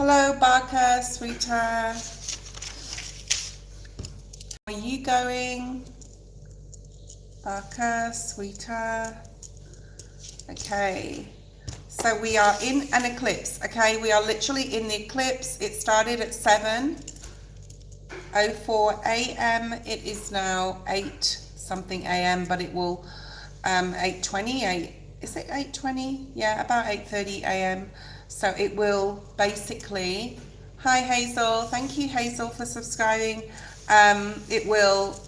Hello, Barker, sweetheart. How are you going? Barker, sweetheart. Okay. So we are in an eclipse, okay? We are literally in the eclipse. It started at 7:04 a.m. It is now 8 something a.m., but it will 8:28. Is it 8:20? Yeah, about 8:30 a.m. So it will basically, hi Hazel, thank you Hazel for subscribing. It will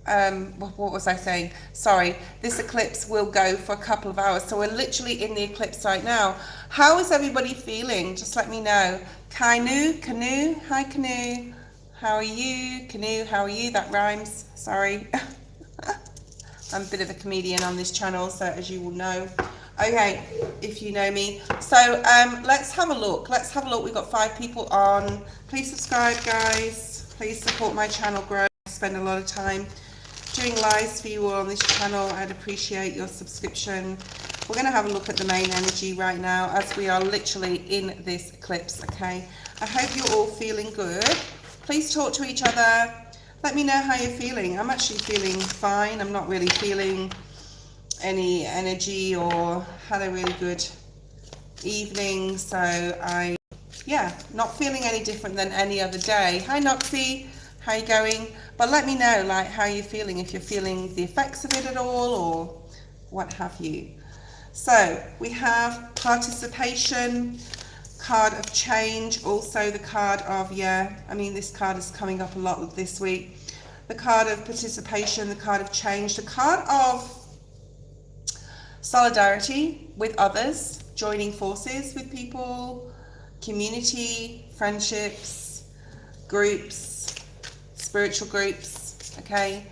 what was I saying? Sorry, this eclipse will go for a couple of hours. So we're literally in the eclipse right now. How is everybody feeling? Just let me know. Canoe, hi Canoe. How are you? Canoe, how are you? That rhymes, sorry. I'm a bit of a comedian on this channel, so as you will know. Okay, if you know me. So let's have a look. We've got 5 people on. Please subscribe, guys. Please support my channel grow. I spend a lot of time doing lives for you all on this channel. I'd appreciate your subscription. We're going to have a look at the main energy right now as we are literally in this eclipse, okay? I hope you're all feeling good. Please talk to each other. Let me know how you're feeling. I'm actually feeling fine. I'm not really feeling any energy or had a really good evening. So not feeling any different than any other day. Hi Noxie. How you going? But let me know like how you're feeling, if you're feeling the effects of it at all or what have you. So we have participation, card of change, also the card of, this card is coming up a lot this week. The card of participation, the card of change, the card of solidarity with others, joining forces with people, community, friendships, groups, spiritual groups, okay?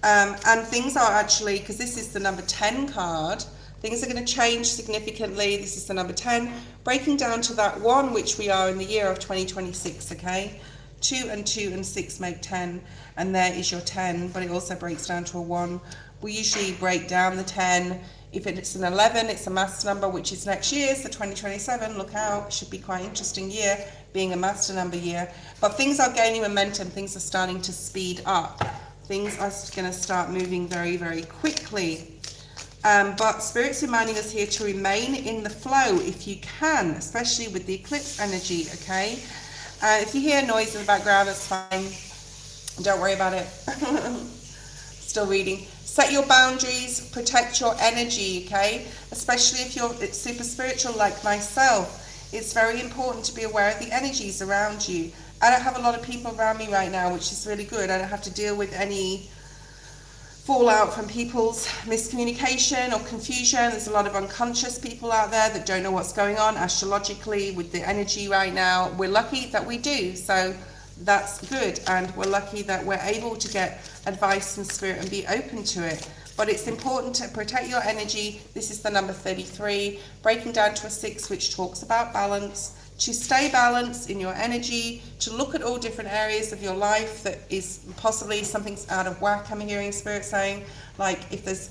And things are actually, because this is the number 10 card, things are going to change significantly. This is the number 10, breaking down to that 1, which we are in the year of 2026, okay? 2 and 2 and 6 make 10, and there is your 10, but it also breaks down to a 1. We usually break down the 10. If it's an 11, it's a master number, which is next year, so 2027, look out, it should be quite an interesting year, being a master number year. But things are gaining momentum, things are starting to speed up. Things are going to start moving very, very quickly. But Spirit's reminding us here to remain in the flow if you can, especially with the eclipse energy, okay? If you hear noise in the background, that's fine. Don't worry about it. Still reading. Set your boundaries, protect your energy, okay? Especially if you're super spiritual like myself. It's very important to be aware of the energies around you. I don't have a lot of people around me right now, which is really good. I don't have to deal with any fallout from people's miscommunication or confusion. There's a lot of unconscious people out there that don't know what's going on astrologically with the energy right now. We're lucky that we do, so that's good, and we're lucky that we're able to get advice from spirit and be open to it. But it's important to protect your energy. This is the number 33, breaking down to a 6, which talks about balance. To stay balanced in your energy, to look at all different areas of your life that is possibly something's out of whack. I'm hearing spirit saying, like if there's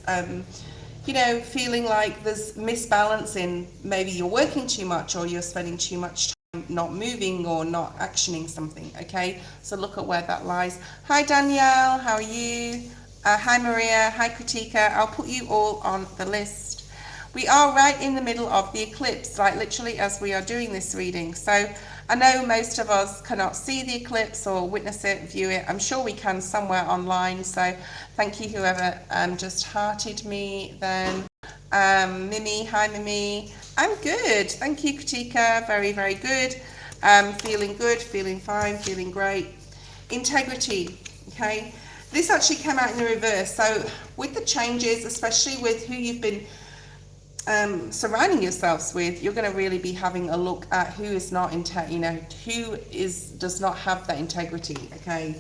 feeling like there's misbalance in, maybe you're working too much or you're spending too much time not moving or not actioning something, okay? So look at where that lies. Hi Danielle, how are you? Hi Maria, hi Kritika. I'll put you all on the list. We are right in the middle of the eclipse, like literally as we are doing this reading. So I know most of us cannot see the eclipse or witness it, view it. I'm sure we can somewhere online. So thank you whoever just hearted me then. Mimi, hi Mimi. I'm good. Thank you, Katika. Very, very good. Feeling good, feeling fine, feeling great. Integrity, okay? This actually came out in the reverse. So with the changes, especially with who you've been surrounding yourselves with, you're going to really be having a look at who is not does not have that integrity, okay?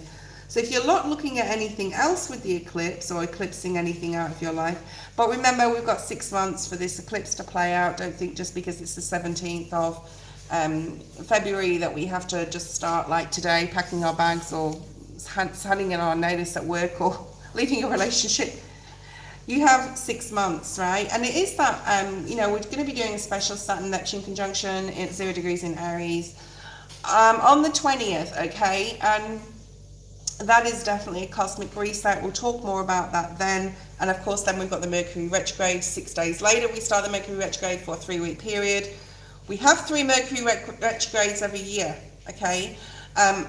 So if you're not looking at anything else with the eclipse or eclipsing anything out of your life, but remember we've got 6 months for this eclipse to play out. Don't think just because it's the 17th of February that we have to just start like today packing our bags or handing in our notice at work or leaving a relationship. You have 6 months, right? And it is that, we're going to be doing a special Saturn-Neptune conjunction at 0 degrees in Aries. on the 20th, okay, and that is definitely a cosmic reset. We'll talk more about that then. And of course, then we've got the Mercury retrograde. 6 days later, we start the Mercury retrograde for a 3-week period. We have 3 Mercury retrogrades every year, okay? And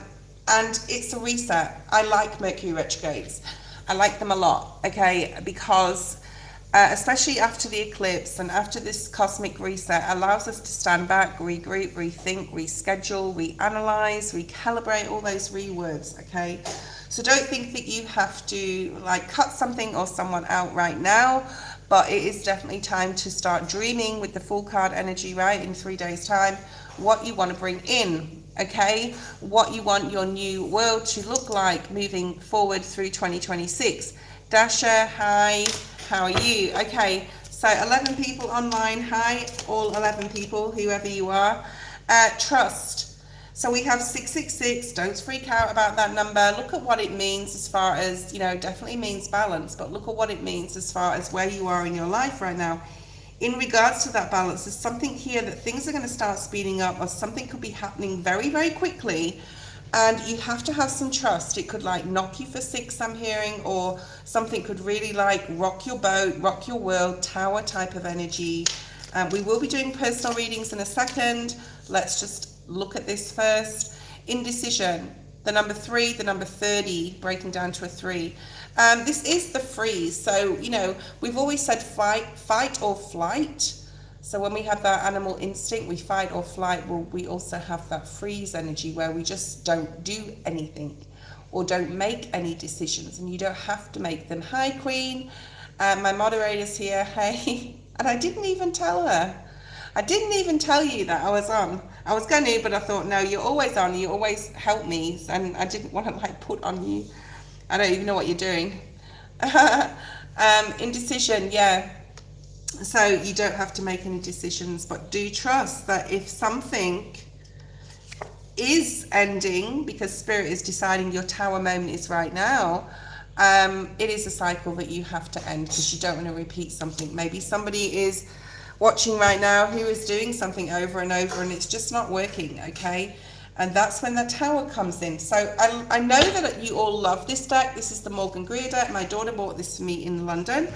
it's a reset. I like Mercury retrogrades. I like them a lot, okay? Because especially after the eclipse and after this cosmic reset, allows us to stand back, regroup, rethink, reschedule, reanalyze, recalibrate, all those words, okay? So don't think that you have to like cut something or someone out right now, but it is definitely time to start dreaming with the full card energy, right? In 3 days time, what you want to bring in, okay? What you want your new world to look like moving forward through 2026. Dasha, hi. How are you? Okay, so 11 people online. Hi, all 11 people, whoever you are. Trust. So we have 666. Don't freak out about that number. Look at what it means as far as, you know, definitely means balance, but look at what it means as far as where you are in your life right now. In regards to that balance, there's something here that things are going to start speeding up, or something could be happening very, very quickly. And you have to have some trust. It could like knock you for 6, I'm hearing, or something could really like rock your boat, rock your world, tower type of energy. We will be doing personal readings in a second. Let's just look at this first. Indecision, the number 3, the number 30, breaking down to a 3. This is the freeze. So, you know, we've always said fight or flight. So when we have that animal instinct, we fight or flight, well, we also have that freeze energy where we just don't do anything or don't make any decisions, and you don't have to make them. Hi, Queen. My moderator's here. Hey. And I didn't even tell her. I didn't even tell you that I was on. I was going to, but I thought, no, you're always on. You always help me, and I didn't want to like put on you. I don't even know what you're doing. Indecision, yeah. So you don't have to make any decisions, but do trust that if something is ending, because Spirit is deciding your tower moment is right now, it is a cycle that you have to end, because you don't want to repeat something. Maybe somebody is watching right now who is doing something over and over and it's just not working, okay? And that's when the tower comes in. So I know that you all love this deck. This is the Morgan Greer deck. My daughter bought this for me in London,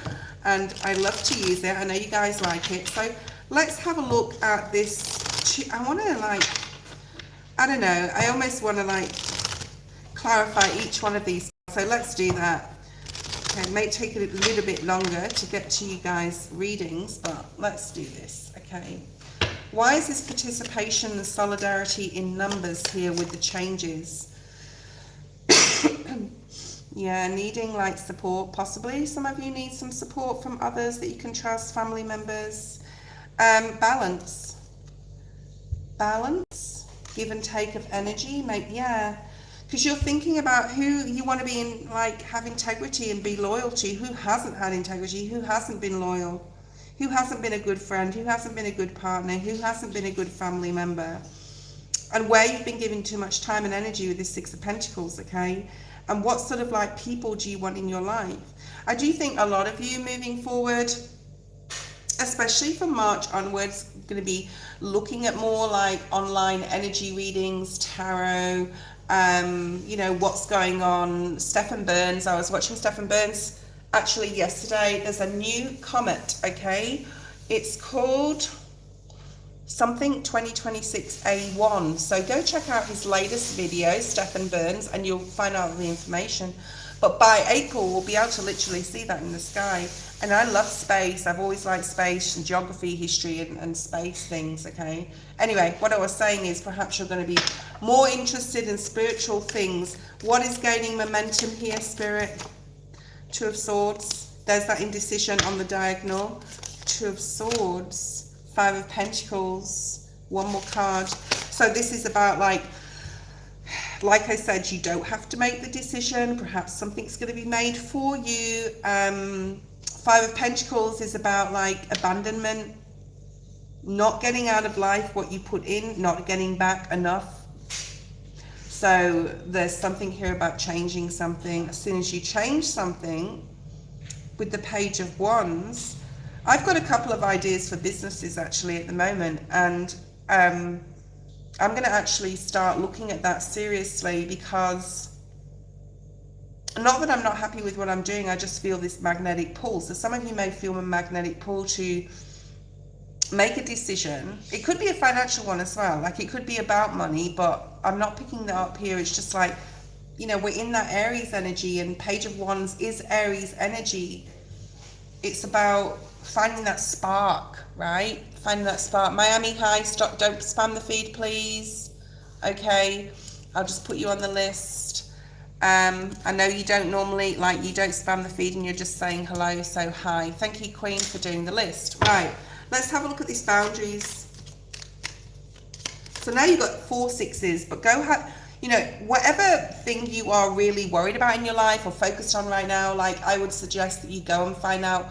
and I love to use it. I know you guys like it. So let's have a look at this. I want to like, I don't know, I almost want to like clarify each one of these. So let's do that. Okay, it may take a little bit longer to get to you guys' readings, but let's do this, okay? Why is this participation and solidarity in numbers here with the changes? Yeah, needing like support, possibly. Some of you need some support from others that you can trust, family members. Balance. Balance, give and take of energy, yeah. Because you're thinking about who you want to be in, like have integrity and be loyal to. Who hasn't had integrity? Who hasn't been loyal? Who hasn't been a good friend? Who hasn't been a good partner? Who hasn't been a good family member? And where you've been giving too much time and energy with this 6 of Pentacles, okay? And what sort of like people do you want in your life? I do think a lot of you moving forward, especially from March onwards, going to be looking at more like online energy readings, tarot, you know, what's going on. Stephen Burns, I was watching Stephen Burns actually yesterday. There's a new comet, okay? It's called something 2026 A1. So go check out his latest video, Stephen Burns, and you'll find out the information. But by April, we'll be able to literally see that in the sky. And I love space. I've always liked space and geography, history, and space things, okay? Anyway, what I was saying is perhaps you're going to be more interested in spiritual things. What is gaining momentum here, Spirit? 2 of Swords. There's that indecision on the diagonal. 2 of Swords. 5 of Pentacles. One more card. So this is about like I said, you don't have to make the decision. Perhaps something's going to be made for you. 5 of Pentacles is about like abandonment, not getting out of life what you put in, not getting back enough. So there's something here about changing something. As soon as you change something, with the Page of Wands, I've got a couple of ideas for businesses actually at the moment, and I'm going to actually start looking at that seriously, because not that I'm not happy with what I'm doing, I just feel this magnetic pull. So some of you may feel a magnetic pull to make a decision. It could be a financial one as well, like it could be about money, but I'm not picking that up here. It's just like, you know, we're in that Aries energy, and Page of Wands is Aries energy. It's about finding that spark, right? Finding that spark. Miami, hi, stop, don't spam the feed, please. Okay, I'll just put you on the list. I know you don't normally, like, you don't spam the feed and you're just saying hello, so hi. Thank you, Queen, for doing the list. Right, let's have a look at these boundaries. So now you've got 4 sixes, but go have, you know, whatever thing you are really worried about in your life or focused on right now, like, I would suggest that you go and find out.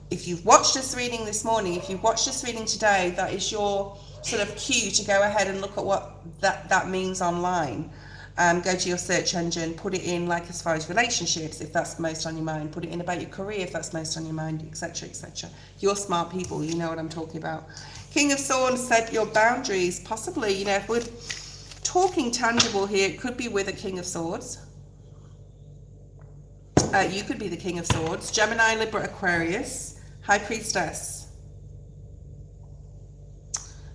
If you've watched this reading this morning, if you've watched this reading today, that is your sort of cue to go ahead and look at what that means online. Go to your search engine, put it in, like, as far as relationships, if that's most on your mind, put it in about your career if that's most on your mind, etc., etc. You're smart people, you know what I'm talking about. King of Swords, set your boundaries. Possibly, you know, if we're talking tangible here, it could be with a King of Swords. You could be the King of Swords. Gemini, Libra, Aquarius, High Priestess.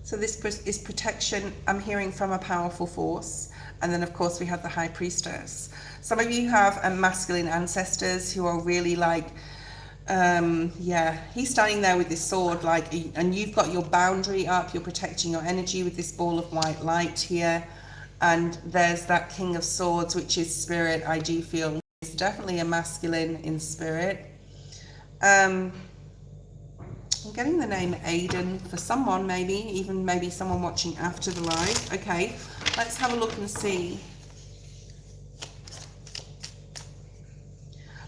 So this is protection, I'm hearing, from a powerful force. And then, of course, we have the High Priestess. Some of you have masculine ancestors who are really like, yeah, he's standing there with this sword, like, and you've got your boundary up, you're protecting your energy with this ball of white light here. And there's that King of Swords, which is spirit. I do feel it's definitely a masculine in spirit. I'm getting the name Aiden for someone, maybe, even maybe someone watching after the live. Okay, let's have a look and see.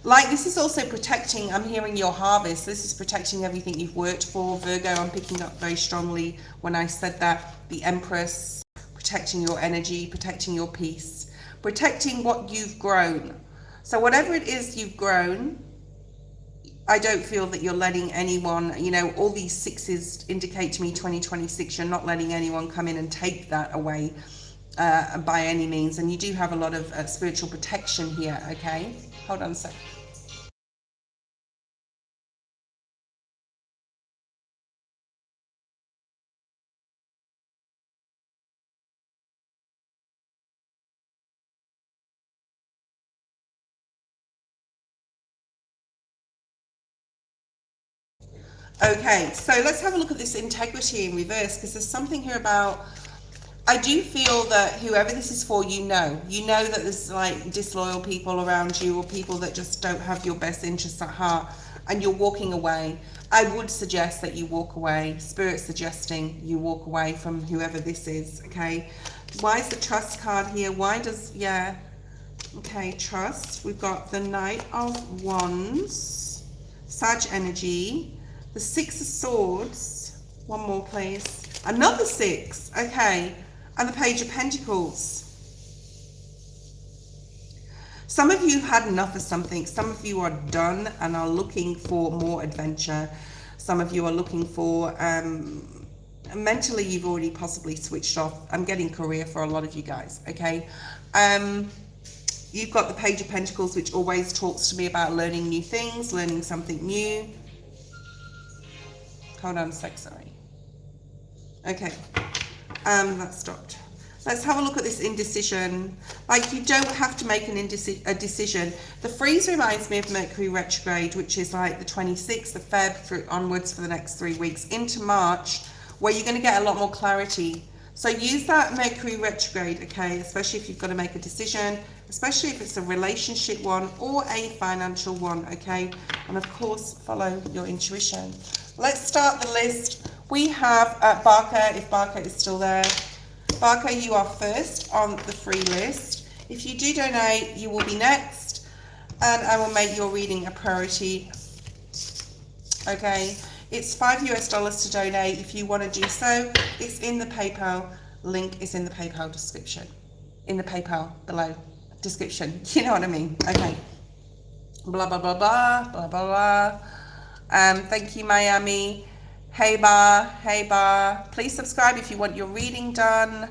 Like, this is also protecting, I'm hearing your harvest. This is protecting everything you've worked for. Virgo, I'm picking up very strongly when I said that. The Empress, protecting your energy, protecting your peace, protecting what you've grown. So whatever it is you've grown, I don't feel that you're letting anyone, you know, all these sixes indicate to me 2026, you're not letting anyone come in and take that away by any means. And you do have a lot of spiritual protection here, okay? Hold on a sec. Okay, so let's have a look at this integrity in reverse, because there's something here about, I do feel that whoever this is for, you know that there's like disloyal people around you, or people that just don't have your best interests at heart, and you're walking away. I would suggest that you walk away. Spirit suggesting you walk away from whoever this is, okay? Why is the Trust card here? Why does, yeah, okay, Trust. We've got the Knight of Wands, Sag energy, the Six of Swords, one more please, another 6, okay, and the Page of Pentacles. Some of you had enough of something. Some of you are done and are looking for more adventure. Some of you are looking for, mentally you've already possibly switched off. I'm getting career for a lot of you guys, okay? You've got the Page of Pentacles, which always talks to me about learning new things, learning something new. Hold on a sec, sorry. Okay, that stopped. Let's have a look at this indecision. Like, you don't have to make a decision. The freeze reminds me of Mercury retrograde, which is like the 26th of Feb through onwards for the next 3 weeks into March, where you're going to get a lot more clarity. So use that Mercury retrograde, okay, especially if you've got to make a decision, especially if it's a relationship one or a financial one, okay? And of course, follow your intuition. Let's start the list. We have Barker, if Barker is still there. Barker, you are first on the free list. If you do donate, you will be next, and I will make your reading a priority. Okay, it's $5 US to donate. If you want to do so, it's in the PayPal. Link is in the PayPal description. In the PayPal below description. You know what I mean? Okay. Blah, blah, blah, blah, blah, blah, blah. Thank you, Miami. Hey Bar, please subscribe if you want your reading done.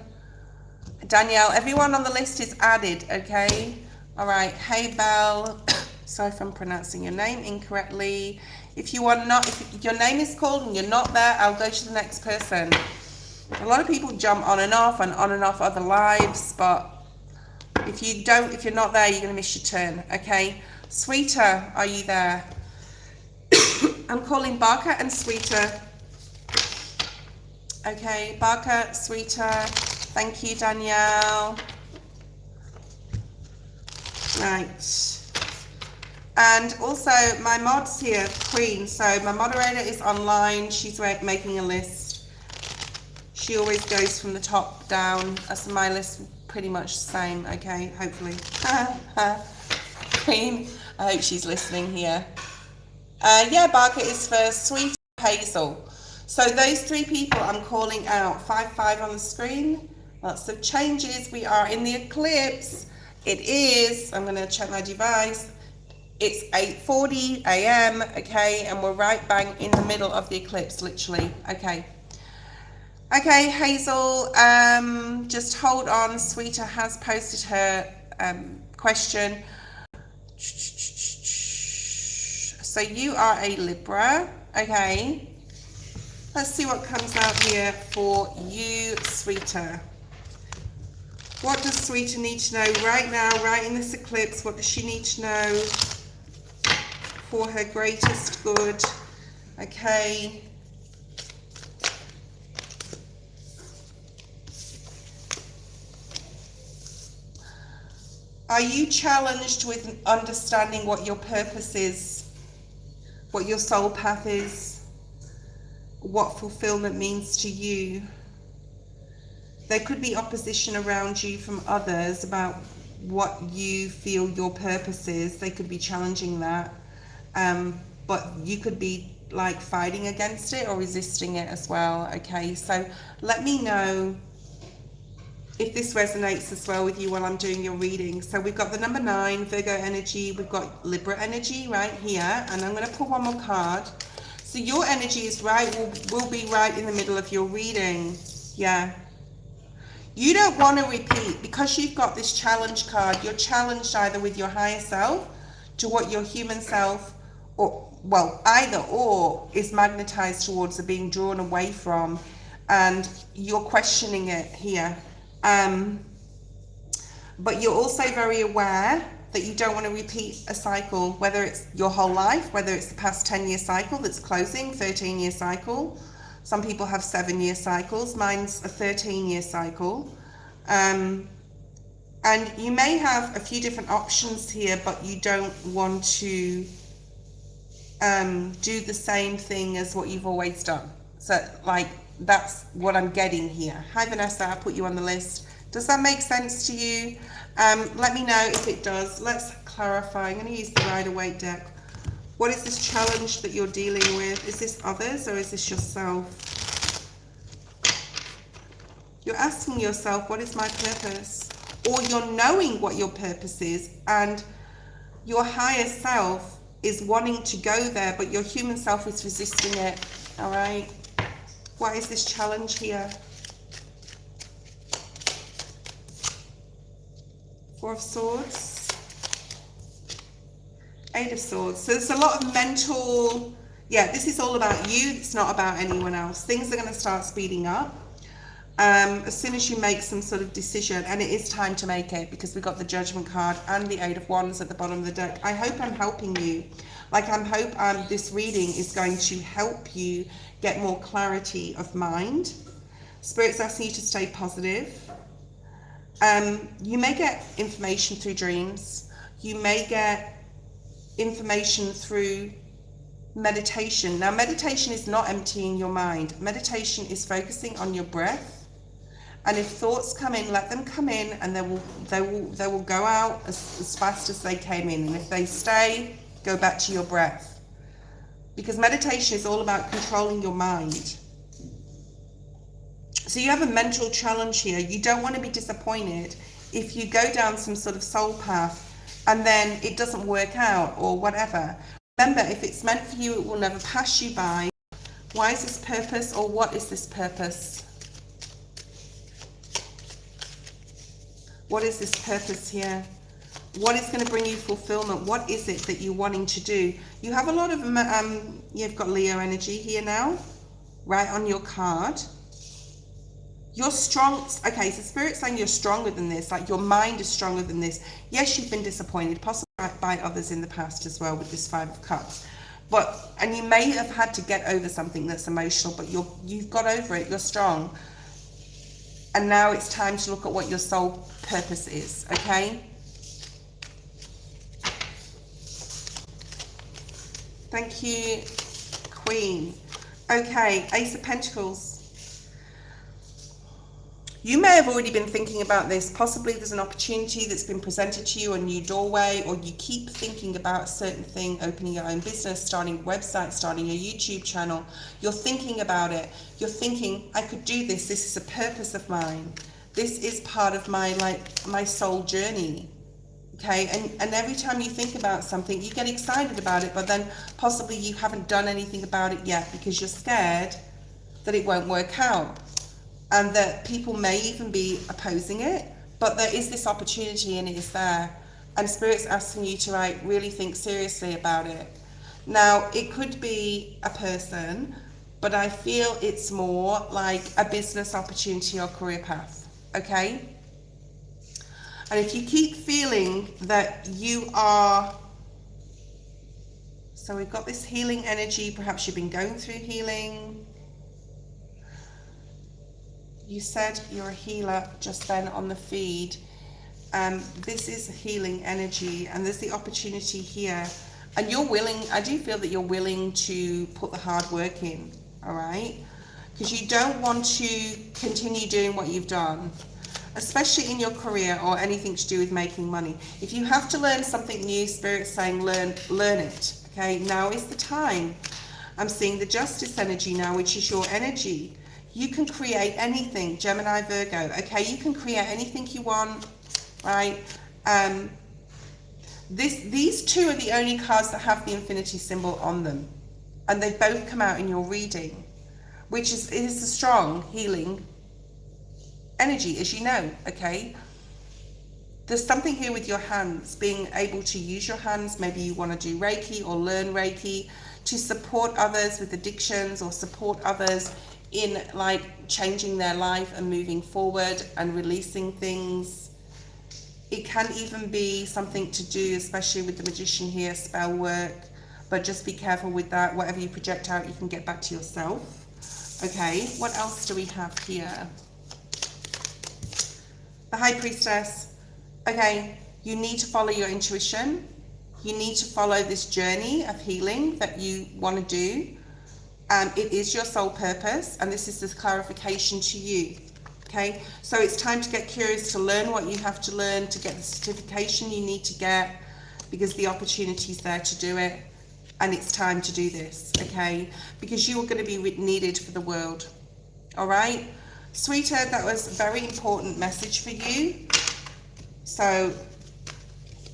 Danielle, everyone on the list is added, okay? All right, hey Belle, sorry if I'm pronouncing your name incorrectly. If you are not, if your name is called and you're not there, I'll go to the next person. A lot of people jump on and off other lives, but if you're not there, you're gonna miss your turn, okay? Sweeter, are you there? I'm calling Barker and Sweeter. Okay, Barker, Sweeter. Thank you, Danielle. Right. And also my mod's here, Queen. So my moderator is online. She's making a list. She always goes from the top down. As my list, pretty much the same. Okay, hopefully. Queen, I hope she's listening here. Yeah, Barker is first. Sweet Hazel. So those three people I'm calling out. 5-5 on the screen. Lots of changes. We are in the eclipse. It is, I'm going to check my device. It's 8:40 a.m. Okay, and we're right bang in the middle of the eclipse, literally. Okay. Okay, Hazel, just hold on. Sweeter has posted her question. So you are a Libra, okay. Let's see what comes out here for you, Sweeter. What does Sweeter need to know right now, right in this eclipse? What does she need to know for her greatest good? Okay. Are you challenged with understanding what your purpose is, what your soul path is, what fulfillment means to you? There could be opposition around you from others about what you feel your purpose is. They could be challenging that, but you could be like fighting against it or resisting it as well. Okay, so let me know if this resonates as well with you while I'm doing your reading. So we've got the number 9, Virgo energy. We've got Libra energy right here, and I'm going to pull one more card. So your energy is right, will be right in the middle of your reading. Yeah. You don't want to repeat, because you've got this challenge card. You're challenged either with your higher self to what your human self, or well, either or is magnetized towards or being drawn away from, and you're questioning it here. But you're also very aware that you don't want to repeat a cycle, whether it's your whole life, whether it's the past 10-year cycle that's closing, 13-year cycle. Some people have 7-year cycles. Mine's a 13-year cycle. And you may have a few different options here, but you don't want to do the same thing as what you've always done. So, like, that's what I'm getting here. Hi, Vanessa, I put you on the list. Does that make sense to you? Let me know if it does. Let's clarify. I'm going to use the Rider-Waite deck. What is this challenge that you're dealing with? Is this others or is this yourself? You're asking yourself, what is my purpose? Or you're knowing what your purpose is, and your higher self is wanting to go there, but your human self is resisting it. All right. What is this challenge here? 4 of Swords. 8 of Swords. So there's a lot of mental, yeah, this is all about you. It's not about anyone else. Things are going to start speeding up as soon as you make some sort of decision, and it is time to make it, because we've got the Judgment card and the 8 of Wands at the bottom of the deck. I hope I'm helping you. Like, I hope this reading is going to help you get more clarity of mind. Spirit's asking you to stay positive. You may get information through dreams. You may get information through meditation. Now, meditation is not emptying your mind. Meditation is focusing on your breath. And if thoughts come in, let them come in, and they will go out as fast as they came in. And if they stay, go back to your breath. Because meditation is all about controlling your mind. So you have a mental challenge here. You don't want to be disappointed if you go down some sort of soul path and then it doesn't work out or whatever. Remember, if it's meant for you, it will never pass you by. Why is this purpose, or what is this purpose? What is this purpose here? What is going to bring you fulfillment? What is it that you're wanting to do? You have a lot of, you've got Leo energy here now, right on your card. You're strong. Okay, so Spirit's saying you're stronger than this. Like your mind is stronger than this. Yes, you've been disappointed, possibly by others in the past as well with this Five of Cups. And you may have had to get over something that's emotional, but you've got over it. You're strong. And now it's time to look at what your soul purpose is, okay? Thank you, Queen. Okay, Ace of Pentacles. You may have already been thinking about this. Possibly there's an opportunity that's been presented to you, a new doorway, or you keep thinking about a certain thing, opening your own business, starting a website, starting a YouTube channel. You're thinking about it. You're thinking, I could do this. This is a purpose of mine. This is part of my soul journey. Okay, and every time you think about something, you get excited about it, but then possibly you haven't done anything about it yet because you're scared that it won't work out. And that people may even be opposing it, but there is this opportunity and it is there. And Spirit's asking you to really think seriously about it. Now, it could be a person, but I feel it's more like a business opportunity or career path, okay? And if you keep feeling that you are, so we've got this healing energy, perhaps you've been going through healing. You said you're a healer just then on the feed. This is healing energy, and there's the opportunity here. And you're willing, I do feel that you're willing to put the hard work in, all right? Because you don't want to continue doing what you've done, especially in your career or anything to do with making money. If you have to learn something new, Spirit's saying learn it, okay? Now is the time. I'm seeing the Justice energy now, which is your energy. You can create anything, Gemini, Virgo, okay? You can create anything you want, right? These two are the only cards that have the infinity symbol on them. And they both come out in your reading, which is a strong healing energy, as you know, okay? There's something here with your hands, being able to use your hands. Maybe you want to do Reiki or learn Reiki to support others with addictions or support others in changing their life and moving forward and releasing things. It can even be something to do, especially with the Magician here, spell work, but just be careful with that. Whatever you project out, you can get back to yourself. Okay, what else do we have here? The High Priestess. Okay, you need to follow your intuition. You need to follow this journey of healing that you want to do. It is your soul purpose, and this is this clarification to you. Okay, so it's time to get curious, to learn what you have to learn, to get the certification you need to get, because the opportunity is there to do it, and it's time to do this, okay? Because you are going to be needed for the world. All right, sweetheart, that was a very important message for you. So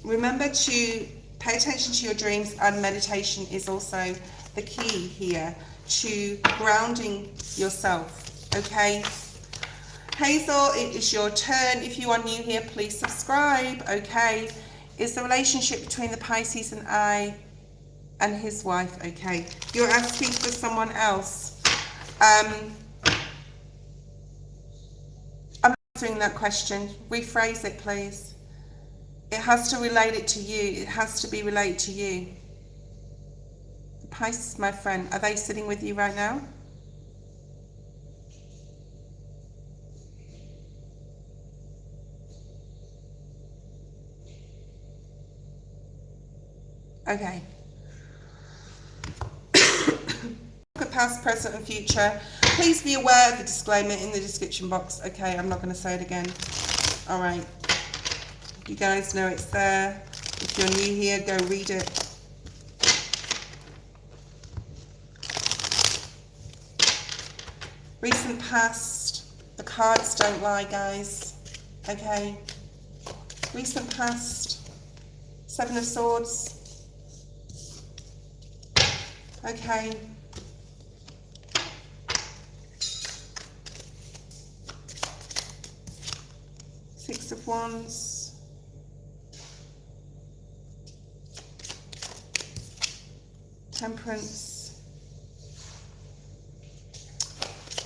remember to pay attention to your dreams, and meditation is also the key here to grounding yourself, okay? Hazel, it is your turn. If you are new here, please subscribe, okay? Is the relationship between the Pisces and I and his wife okay? You're asking for someone else. I'm answering that question. Rephrase it, please. It has to relate it to you. It has to be related to you. Pisces, my friend, are they sitting with you right now? Okay. Look at past, present, and future. Please be aware of the disclaimer in the description box. Okay, I'm not going to say it again. All right. You guys know it's there. If you're new here, go read it. Recent past. The cards don't lie, guys. Okay. Recent past. Seven of Swords. Okay. Six of Wands. Temperance.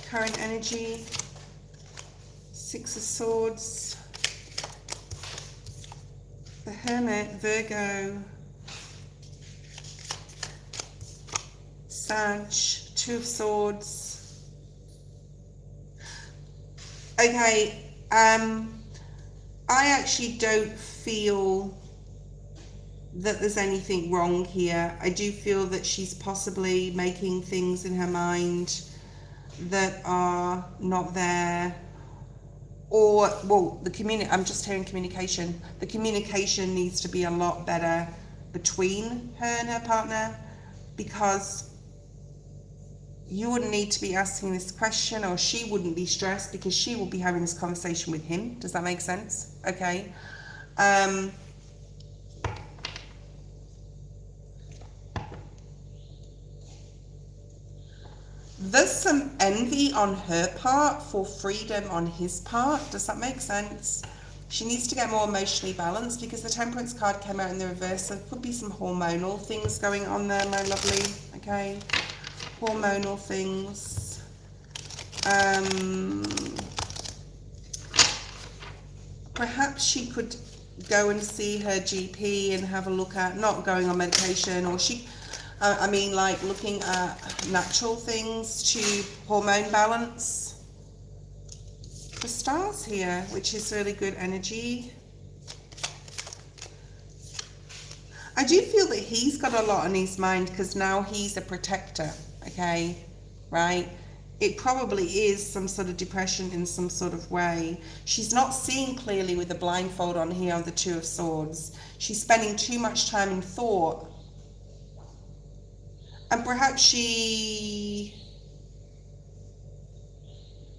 Current energy. Six of Swords. The Hermit, Virgo. Sag, Two of Swords. Okay, I actually don't feel that there's anything wrong here. I do feel that she's possibly making things in her mind that are not there. Or, well, I'm just hearing communication. The communication needs to be a lot better between her and her partner, because you wouldn't need to be asking this question, or she wouldn't be stressed because she will be having this conversation with him. Does that make sense? Okay. There's some envy on her part for freedom on his part. Does that make sense? She needs to get more emotionally balanced, because the Temperance card came out in the reverse. So there could be some hormonal things going on there, my lovely. Okay. Hormonal things. Perhaps she could go and see her GP and have a look at, not going on medication, or she, I mean, like looking at natural things to hormone balance. The Stars here, which is really good energy. I do feel that he's got a lot on his mind, because now he's a protector, okay, right? It probably is some sort of depression in some sort of way. She's not seeing clearly with the blindfold on here on the Two of Swords. She's spending too much time in thought. And perhaps she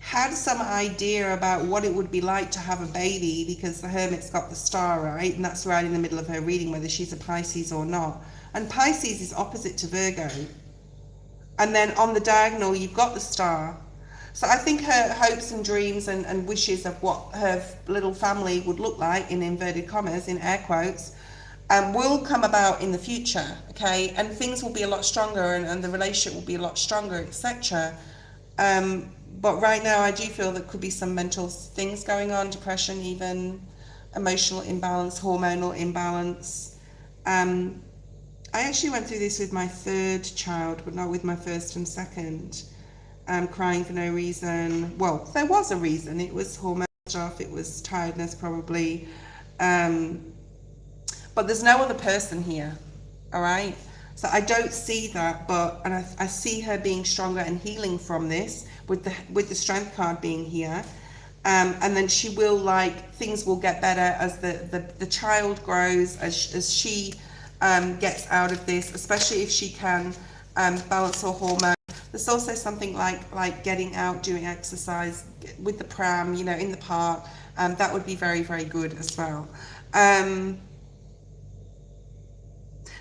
had some idea about what it would be like to have a baby, because the Hermit's got the star, right? And that's right in the middle of her reading, whether she's a Pisces or not. And Pisces is opposite to Virgo. And then on the diagonal, you've got the star. So I think her hopes and dreams and wishes of what her little family would look like, in inverted commas, in air quotes, will come about in the future, okay? And things will be a lot stronger, and the relationship will be a lot stronger, etc. But right now, I do feel there could be some mental things going on, depression even, emotional imbalance, hormonal imbalance. I actually went through this with my third child, but not with my first and second. Crying for no reason. Well, there was a reason. It was hormonal stuff. It was tiredness, probably. But there's no other person here, all right? So I don't see that, and I see her being stronger and healing from this, with the Strength card being here. And then she will, things will get better as the child grows, as she gets out of this, especially if she can balance her hormones. There's also something like getting out, doing exercise with the pram, in the park. That would be very, very good as well.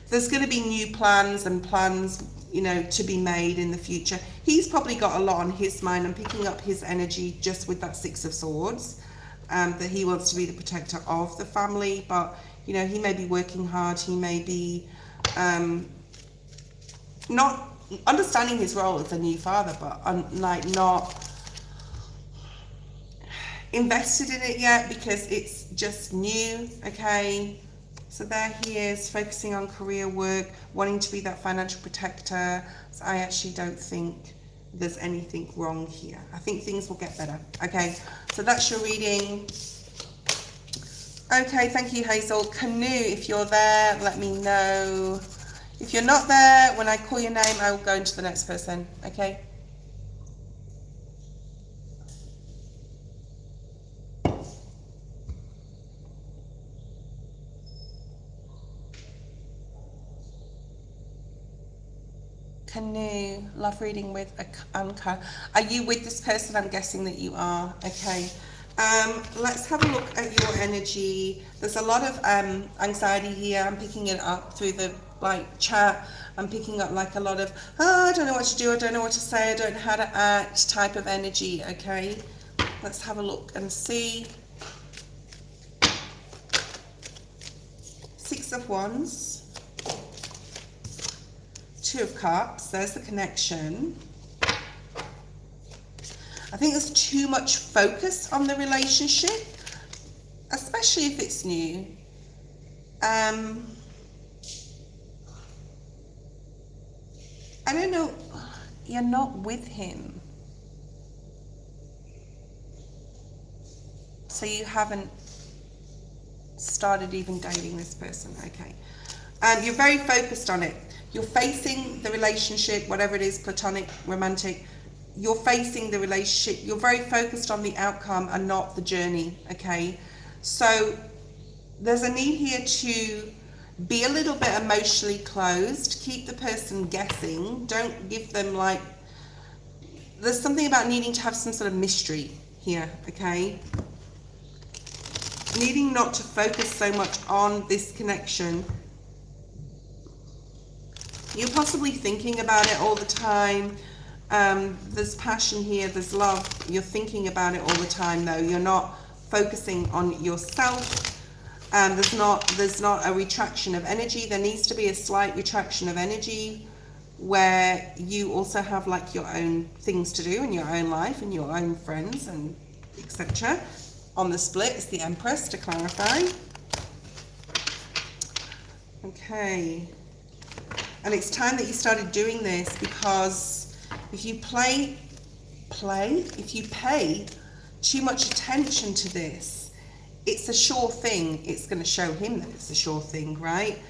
There's going to be new plans, to be made in the future. He's probably got a lot on his mind. I'm picking up his energy just with that Six of Swords, that he wants to be the protector of the family. But, he may be working hard. He may be not understanding his role as a new father, but not invested in it yet, because it's just new, okay? So there he is, focusing on career work, wanting to be that financial protector. So I actually don't think there's anything wrong here. I think things will get better. Okay, so that's your reading. Okay, thank you, Hazel. Canoe, if you're there, let me know. If you're not there, when I call your name, I will go into the next person. Okay. Canoe, love reading with Anka. Are you with this person? I'm guessing that you are. Okay. Let's have a look at your energy. There's a lot of anxiety here. I'm picking it up through the chat. I'm picking up a lot of, I don't know what to do, I don't know what to say, I don't know how to act type of energy. Okay. Let's have a look and see. Six of Wands, Two of Cups, there's the connection. I think there's too much focus on the relationship, especially if it's new. I don't know, you're not with him. So you haven't started even dating this person, okay. You're very focused on it. You're facing the relationship, whatever it is, platonic, romantic. You're facing the relationship. You're very focused on the outcome and not the journey, okay. So there's a need here to be a little bit emotionally closed. Keep the person guessing. Don't give them like, there's something about needing to have some sort of mystery here, okay. Needing not to focus so much on this connection. You're possibly thinking about it all the time. There's passion here, there's love. You're thinking about it all the time though. You're not focusing on yourself. There's not a retraction of energy. There needs to be a slight retraction of energy where you also have like your own things to do in your own life and your own friends and etc. On the split, it's the Empress, to clarify. Okay. And it's time that you started doing this, because if you if you pay too much attention to this, it's a sure thing. It's going to show him that it's a sure thing, right?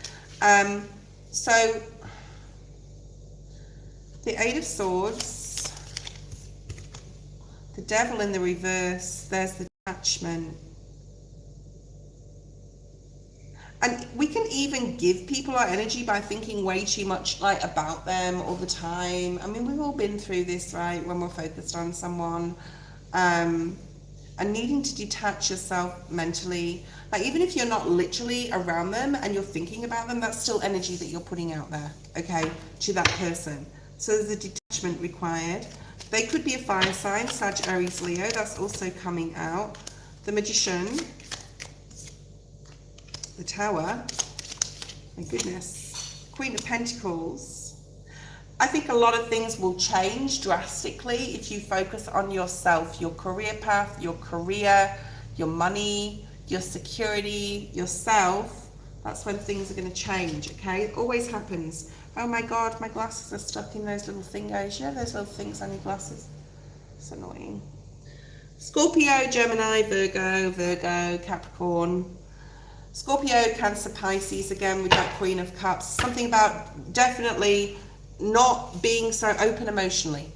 So the Eight of Swords, the Devil in the reverse, there's the attachment. And we can even give people our energy by thinking way too much like about them all the time. I mean, we've all been through this, right? When we're focused on someone, and needing to detach yourself mentally. Like even if you're not literally around them and you're thinking about them, that's still energy that you're putting out there, okay, to that person. So there's a detachment required. They could be a fire sign, Sag, Aries, Leo. That's also coming out. The Magician. The Tower. My goodness. Queen of Pentacles. I think a lot of things will change drastically if you focus on yourself, your career path, your career, your money, your security, yourself. That's when things are going to change, okay? It always happens. Oh my God, my glasses are stuck in those little thingos. You know those little things on your glasses? It's annoying. Scorpio, Gemini, Virgo, Capricorn. Scorpio, Cancer, Pisces, again with that Queen of Cups. Something about definitely not being so open emotionally,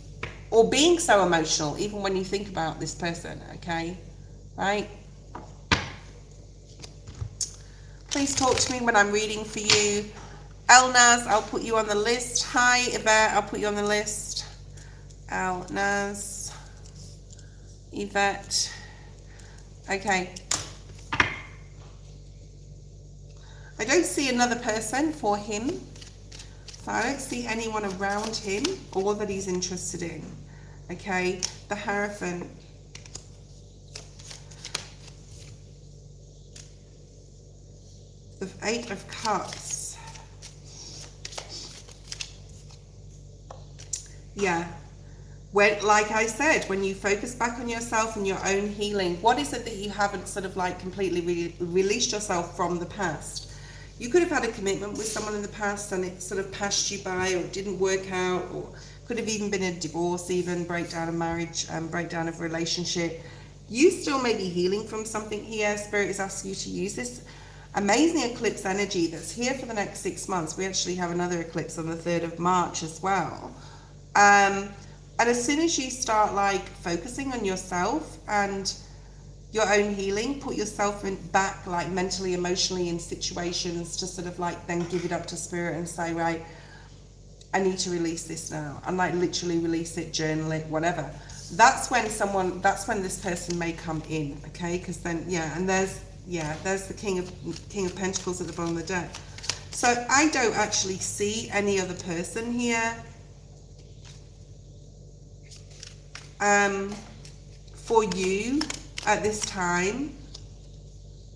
or being so emotional even when you think about this person, okay? Right? Please talk to me when I'm reading for you. Elnaz, I'll put you on the list. Hi, Yvette, I'll put you on the list. Elnaz, Yvette. Okay. I don't see another person for him. So I don't see anyone around him or that he's interested in. Okay, the Hierophant. The Eight of Cups. Yeah. When, like I said, when you focus back on yourself and your own healing, what is it that you haven't sort of like completely released yourself from the past? You could have had a commitment with someone in the past and it sort of passed you by, or it didn't work out, or could have even been a divorce, even breakdown of marriage, breakdown of relationship. You still may be healing from something here. Spirit is asking you to use this amazing eclipse energy that's here for the next 6 months. We actually have another eclipse on the 3rd of March as well. And as soon as you start like focusing on yourself and your own healing, put yourself back like mentally, emotionally in situations to sort of like then give it up to Spirit and say, right, I need to release this now, and like literally release it, journal it, whatever. That's when this person may come in, okay? Because then, yeah, and there's the King of Pentacles at the bottom of the deck. So I don't actually see any other person here. For you at this time.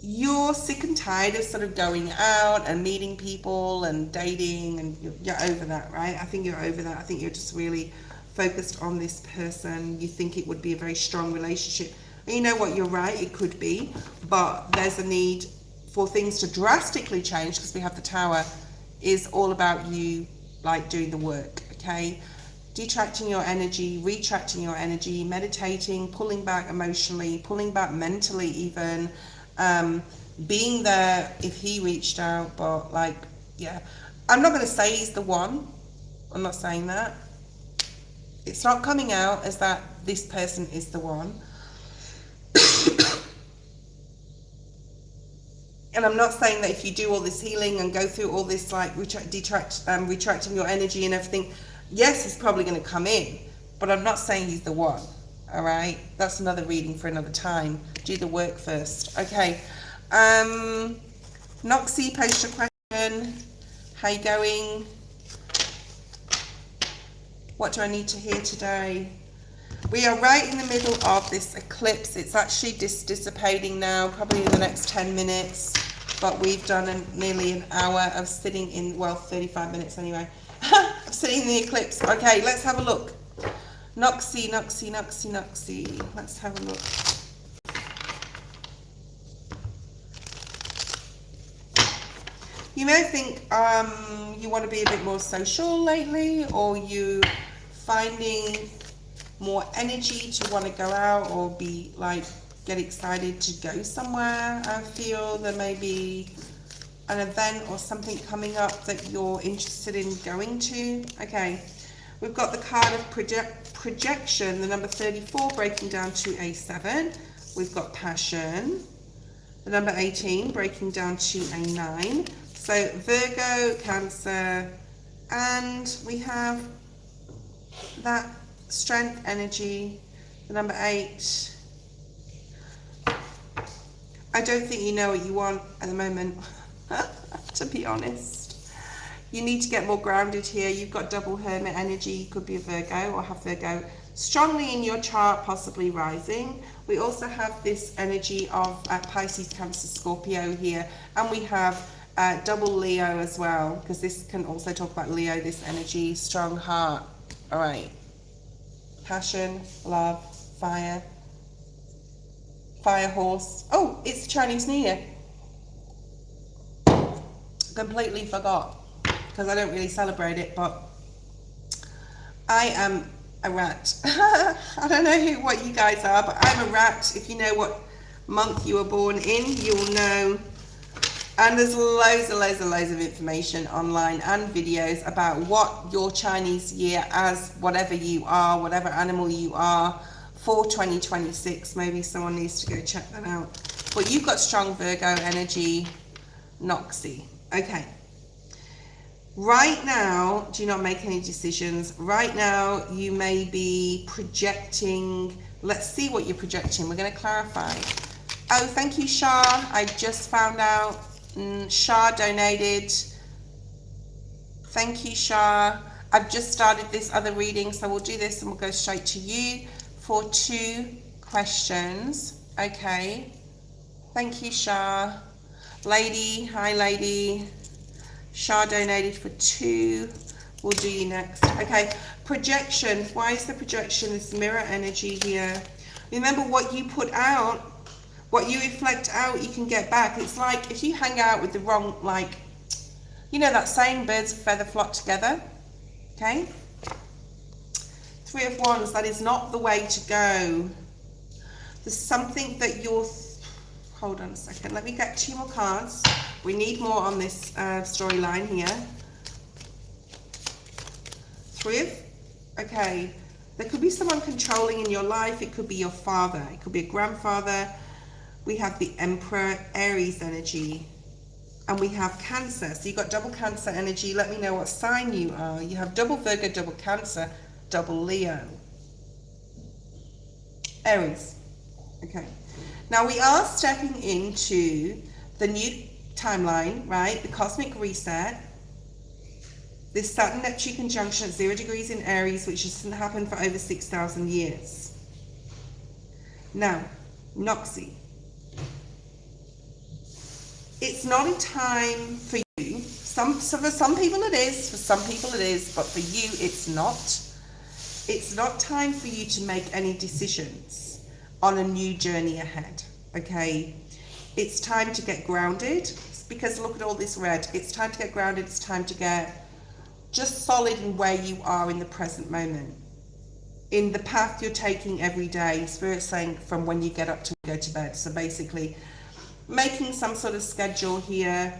you're sick and tired of sort of going out and meeting people and dating, and you're over that, right? I think you're over that. I think you're just really focused on this person. You think it would be a very strong relationship. And you know what, you're right, it could be, but there's a need for things to drastically change, because we have the Tower, is all about you like doing the work, okay? Detracting your energy, retracting your energy, meditating, pulling back emotionally, pulling back mentally even, being there if he reached out. But like, yeah, I'm not going to say he's the one. I'm not saying that. It's not coming out as that this person is the one. And I'm not saying that if you do all this healing and go through all this like retracting your energy and everything, yes, he's probably going to come in, but I'm not saying he's the one. All right, that's another reading for another time. Do the work first. Okay. Noxie, post your question. How you going? What do I need to hear today? We are right in the middle of this eclipse. It's actually dissipating now, probably in the next 10 minutes. But we've done nearly an hour of sitting in, well, 35 minutes anyway, of sitting in the eclipse. Okay, let's have a look. Noxie, Noxie, Noxie, Noxie. Let's have a look. You may think you want to be a bit more social lately, or you finding more energy to want to go out or be like, get excited to go somewhere. I feel there may be an event or something coming up that you're interested in going to. Okay, we've got the card of projection, the number 34 breaking down to a 7. We've got passion, the number 18 breaking down to a 9. So Virgo, Cancer, and we have that strength energy, the number 8. I don't think you know what you want at the moment, to be honest. You need to get more grounded here. You've got double hermit energy. You could be a Virgo or have Virgo strongly in your chart, possibly rising. We also have this energy of Pisces, Cancer, Scorpio here, and we have double Leo as well, because this can also talk about Leo, this energy, strong heart. All right. Passion, love, fire. Fire horse. Oh, it's Chinese New Year. Completely forgot, because I don't really celebrate it, but I am a rat. I don't know what you guys are, but I'm a rat. If you know what month you were born in, you'll know. And there's loads of information online and videos about what your Chinese year, as whatever you are, whatever animal you are, for 2026. Maybe someone needs to go check that out. But you've got strong Virgo energy, Noxie. Okay. Right now, do not make any decisions. Right now, you may be projecting. Let's see what you're projecting. We're going to clarify. Oh, thank you, Shah. I just found out. Shah donated. Thank you, Shah. I've just started this other reading, so we'll do this and we'll go straight to you for 2 questions. Okay. Thank you, Shah. Lady, hi, lady. Shah donated for 2. We'll do you next. Okay. Projection. Why is the projection this mirror energy here? Remember, what you put out, what you reflect out, you can get back. It's like if you hang out with the wrong, like, you know that saying, birds of a feather flock together. Okay. 3 of Wands, that is not the way to go. There's something that you're, hold on a second, let me get 2 more cards. We need more on this storyline here. 3 okay, there could be someone controlling in your life. It could be your father, it could be a grandfather. We have the Emperor, Aries energy, and we have Cancer. So you've got double Cancer energy. Let me know what sign you are. You have double Virgo, double Cancer, double Leo. Aries. Okay. Now we are stepping into the new timeline, right? The cosmic reset. This Saturn-Neptune conjunction at 0 degrees in Aries, which hasn't happened for over 6,000 years. Now, Noxie. It's not a time for you. So for some people it is, for some people it is, but for you it's not. It's not time for you to make any decisions on a new journey ahead, okay? It's time to get grounded, because look at all this red. It's time to get grounded. It's time to get just solid in where you are in the present moment, in the path you're taking every day. Spirit's saying from when you get up to go to bed. So basically making some sort of schedule here,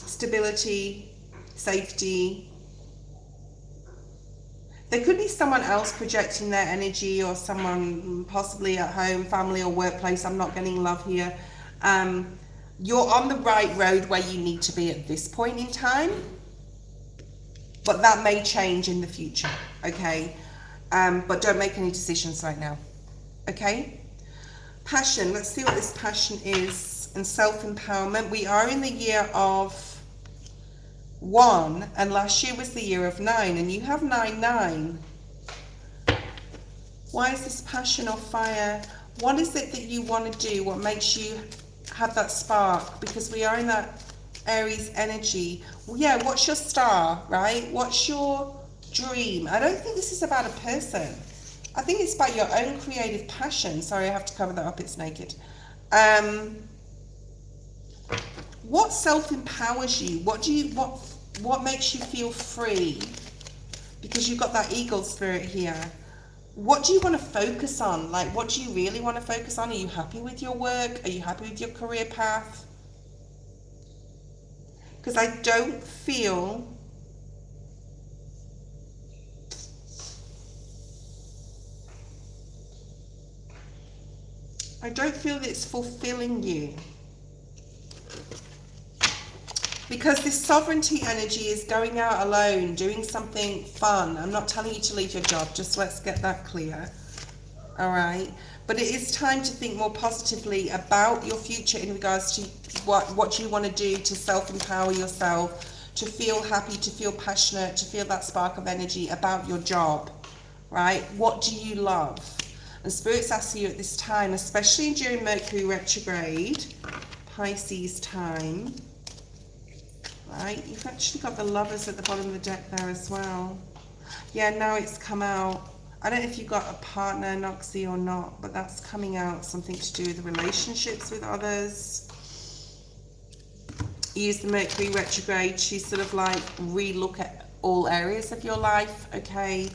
stability, safety. There could be someone else projecting their energy, or someone possibly at home, family or workplace. I'm not getting love here. You're on the right road where you need to be at this point in time, but that may change in the future, okay? But don't make any decisions right now, okay? Passion, let's see what this passion is, and self-empowerment. We are in the year of 1, and last year was the year of 9, and you have 9-9. Why is this passion or fire? What is it that you want to do? What makes you have that spark? Because we are in that Aries energy. Well, yeah, what's your star, right? What's your dream? I don't think this is about a person. I think it's about your own creative passion. Sorry, I have to cover that up, it's naked. What self-empowers you? What makes you feel free? Because you've got that eagle spirit here. What do you want to focus on? Like, what do you really want to focus on? Are you happy with your work? Are you happy with your career path? Because I don't feel that it's fulfilling you. Because this sovereignty energy is going out alone, doing something fun. I'm not telling you to leave your job, just let's get that clear. All right? But it is time to think more positively about your future in regards to what you want to do to self-empower yourself, to feel happy, to feel passionate, to feel that spark of energy about your job, right? What do you love? And Spirit's asking you at this time, especially during Mercury retrograde, Pisces time, right? You've actually got the Lovers at the bottom of the deck there as well. Yeah, now it's come out. I don't know if you've got a partner, Noxie, or not, but that's coming out, something to do with relationships with others. Use the Mercury retrograde to sort of like re-look at all areas of your life, okay?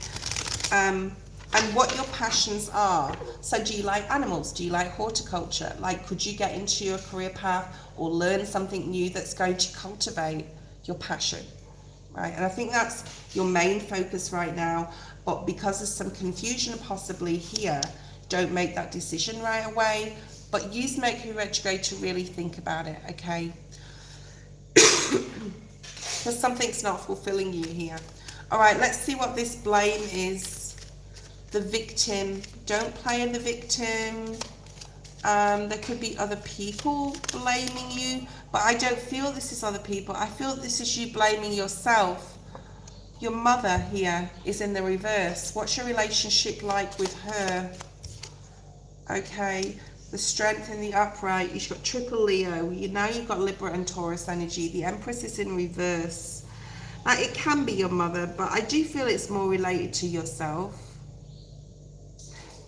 And what your passions are. So do you like animals? Do you like horticulture? Like, could you get into your career path or learn something new that's going to cultivate your passion, right? And I think that's your main focus right now. But because there's some confusion possibly here, don't make that decision right away. But use Mercury retrograde to really think about it, okay? Because something's not fulfilling you here. All right, let's see what this blame is. The victim. Don't play the victim. There could be other people blaming you, but I don't feel this is other people. I feel this is you blaming yourself. Your mother here is in the reverse. What's your relationship like with her? Okay, the strength in the upright. You've got triple Leo. Now you've got Libra and Taurus energy. The Empress is in reverse. Now, it can be your mother, but I do feel it's more related to yourself.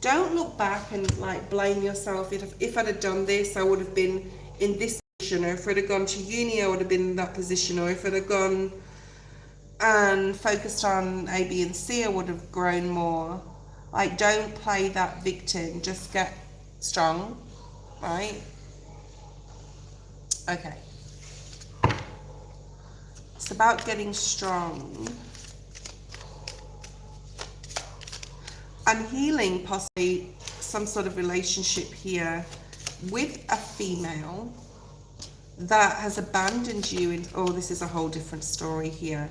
Don't look back and like blame yourself. If I'd have done this, I would have been in this position, or if I'd have gone to uni, I would have been in that position, or if I'd have gone and focused on A, B, and C, I would have grown more. Like, don't play that victim. Just get strong, right? Okay. It's about getting strong. And healing possibly some sort of relationship here with a female that has abandoned you. And oh, this is a whole different story here.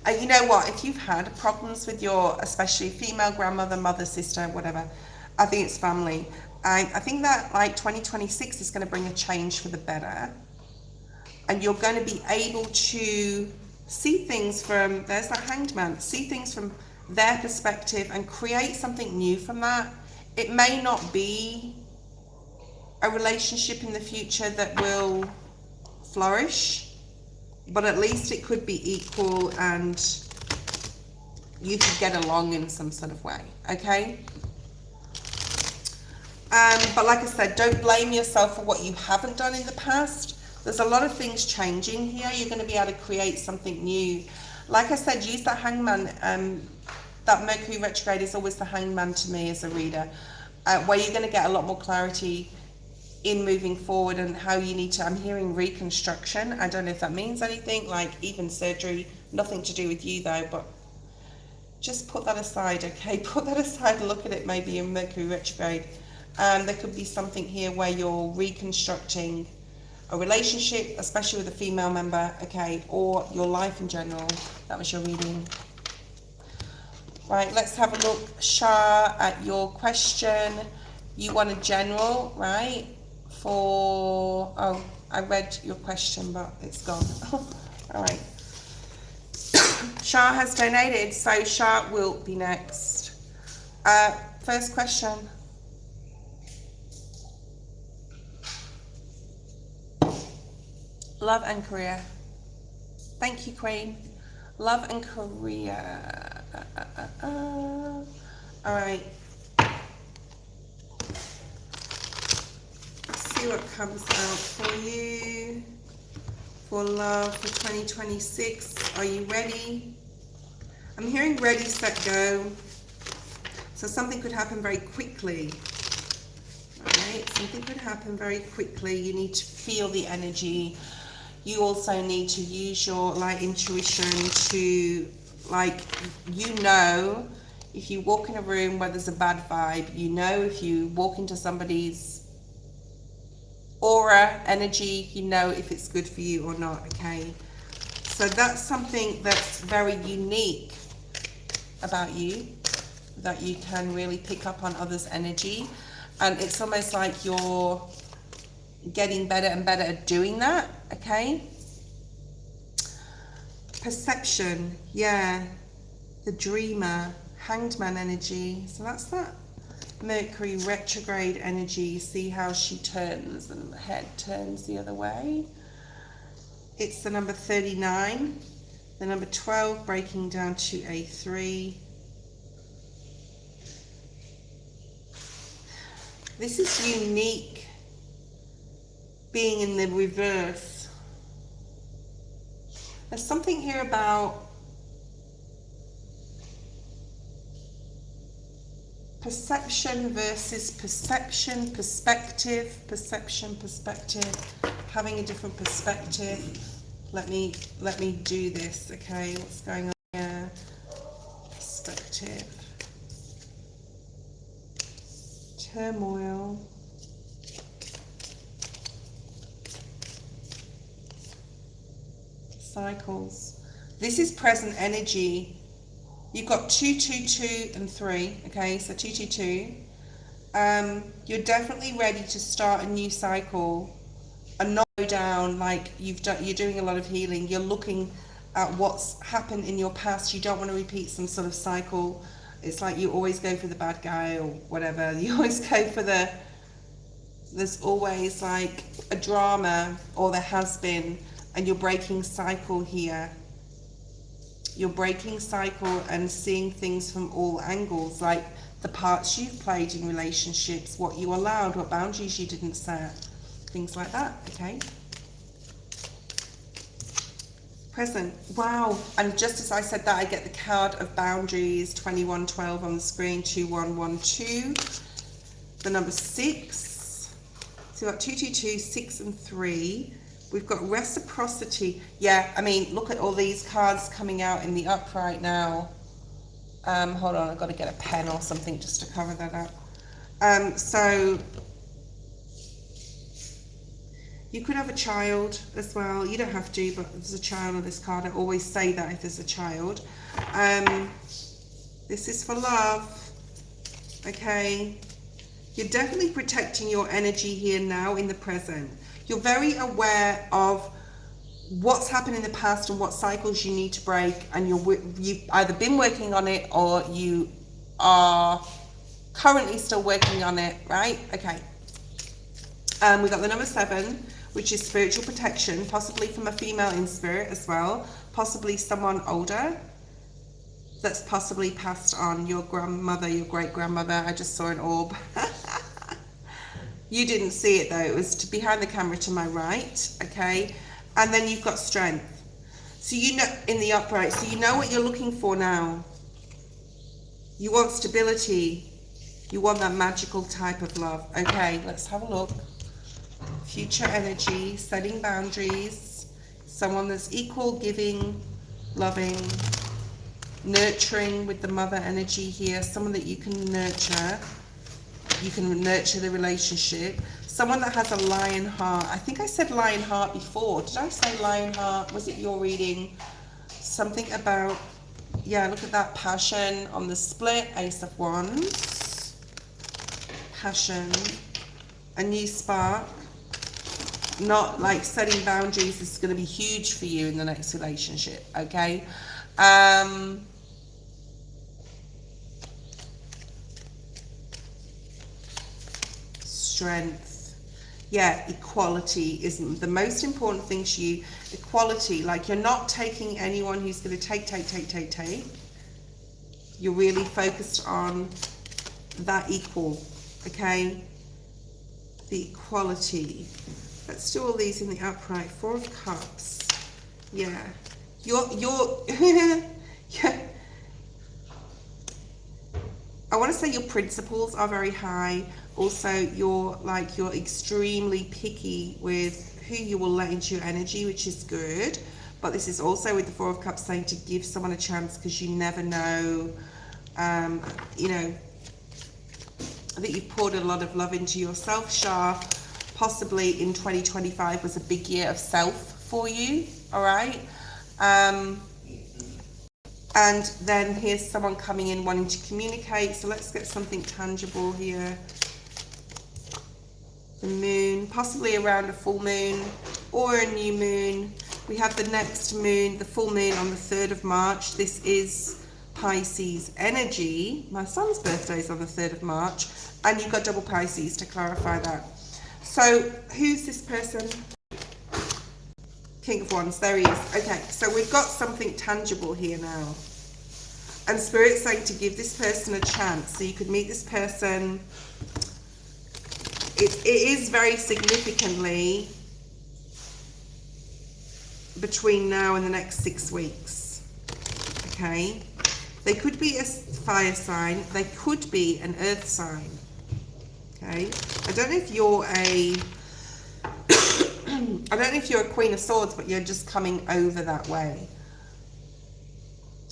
You know what, if you've had problems with your, especially female grandmother, mother, sister, whatever, I think it's family. I think that like 2026 is going to bring a change for the better. And you're going to be able to see things from, there's the Hanged Man, see things from their perspective and create something new from that. It may not be a relationship in the future that will flourish, but at least it could be equal and you could get along in some sort of way, okay? But like I said, don't blame yourself for what you haven't done in the past. There's a lot of things changing here. You're going to be able to create something new. Like I said, use that hangman. That Mercury retrograde is always the hangman to me as a reader, where you're going to get a lot more clarity in moving forward and how you need to. I'm hearing reconstruction. I don't know if that means anything, like even surgery. Nothing to do with you though, but just put that aside, okay? Put that aside and look at it maybe in Mercury retrograde. There could be something here where you're reconstructing a relationship, especially with a female member, okay, or your life in general. That was your reading. Right, let's have a look, Shah, at your question. You want a general, right? For, oh, I read your question, but it's gone. All right. Shah has donated, so Shah will be next. First question. Love and career. Thank you, Queen. Love and career. All right. Let's see what comes out for you. For love for 2026. Are you ready? I'm hearing ready, set, go. So something could happen very quickly. Alright, something could happen very quickly. You need to feel the energy. You also need to use your light intuition to, like, you know, if you walk in a room where there's a bad vibe, you know, if you walk into somebody's aura, energy, you know if it's good for you or not, okay? So that's something that's very unique about you, that you can really pick up on others' energy. And it's almost like you're getting better and better at doing that, okay? Perception, yeah. The dreamer, hanged man energy. So that's that Mercury retrograde energy. See how she turns and the head turns the other way. It's the number 39, the number 12 breaking down to a 3. This is unique, being in the reverse. There's something here about perception versus perception, perspective, perception, perspective, having a different perspective. Let me do this, okay? What's going on here? Perspective. Turmoil. Cycles. This is present energy. You've got 2, 2, 2 and 3, okay, so 2, 2, 2. You're definitely ready to start a new cycle and not go down like you're doing a lot of healing. You're looking at what's happened in your past. You don't want to repeat some sort of cycle. It's like you always go for the bad guy or whatever. You always go for there's always like a drama, or there has been, and you're breaking cycle here. You're breaking cycle and seeing things from all angles, like the parts you've played in relationships, what you allowed, what boundaries you didn't set, things like that, okay? Present. Wow. And just as I said that, I get the card of boundaries, 2112 on the screen, 2112. The number 6. So we've got 222, 6 and 3. We've got reciprocity. Yeah, I mean, look at all these cards coming out in the upright now. Hold on, I've got to get a pen or something just to cover that up. So you could have a child as well. You don't have to, but there's a child on this card. I always say that if there's a child. This is for love. Okay. You're definitely protecting your energy here now in the present. You're very aware of what's happened in the past and what cycles you need to break, and you've either been working on it or you are currently still working on it, right? Okay. We got the number 7, which is spiritual protection, possibly from a female in spirit as well, possibly someone older that's possibly passed on, your grandmother, your great-grandmother. I just saw an orb. You didn't see it though, it was behind the camera to my right, okay? And then you've got strength. So you know, in the upright, so you know what you're looking for now. You want stability. You want that magical type of love. Okay, let's have a look. Future energy, setting boundaries, someone that's equal, giving, loving, nurturing with the mother energy here, someone that you can nurture. You can nurture the relationship. Someone that has a lion heart. I think I said lion heart before. Did I say lion heart? Was it your reading? Something about, yeah, look at that passion on the split. Ace of Wands. Passion. A new spark. Not like setting boundaries is going to be huge for you in the next relationship, okay? Strength. Yeah, equality is the most important thing to you. Equality, like you're not taking anyone who's going to take. You're really focused on that equal, okay? The equality. Let's do all these in the upright. 4 of Cups. Yeah. You're yeah. I want to say your principles are very high. Also, you're extremely picky with who you will let into your energy, which is good. But this is also with the 4 of Cups saying to give someone a chance, because you never know, you know, that you've poured a lot of love into yourself, Shah. Possibly in 2025 was a big year of self for you, all right? And then here's someone coming in wanting to communicate. So let's get something tangible here. The moon, possibly around a full moon or a new moon. We have the next moon, the full moon on the 3rd of March. This is Pisces energy. My son's birthday is on the 3rd of March. And you've got double Pisces to clarify that. So who's this person? King of Wands, there he is. Okay, so we've got something tangible here now. And Spirit's saying to give this person a chance. So you could meet this person. It is very significantly between now and the next 6 weeks. Okay? They could be a fire sign. They could be an earth sign. Okay? I don't know if you're a... I don't know if you're a Queen of Swords, but you're just coming over that way.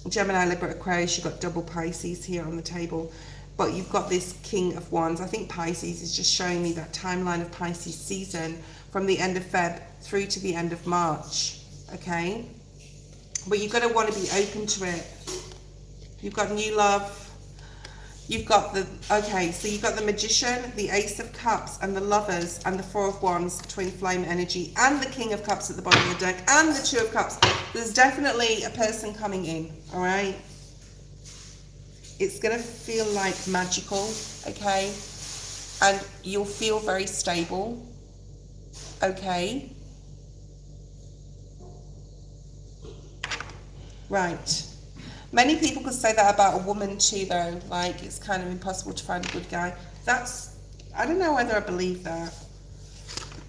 Gemini, Libra, Aquarius, you've got double Pisces here on the table. But you've got this King of Wands. I think Pisces is just showing me that timeline of Pisces season from the end of Feb through to the end of March. Okay? But you've got to want to be open to it. You've got new love. You've got the, okay, so you've got the Magician, the Ace of Cups, and the Lovers, and the 4 of Wands, Twin Flame energy, and the King of Cups at the bottom of the deck, and the 2 of Cups. There's definitely a person coming in, all right? It's going to feel like magical, okay? And you'll feel very stable, okay? Right. Many people could say that about a woman too, though. Like, it's kind of impossible to find a good guy. That's, I don't know whether I believe that.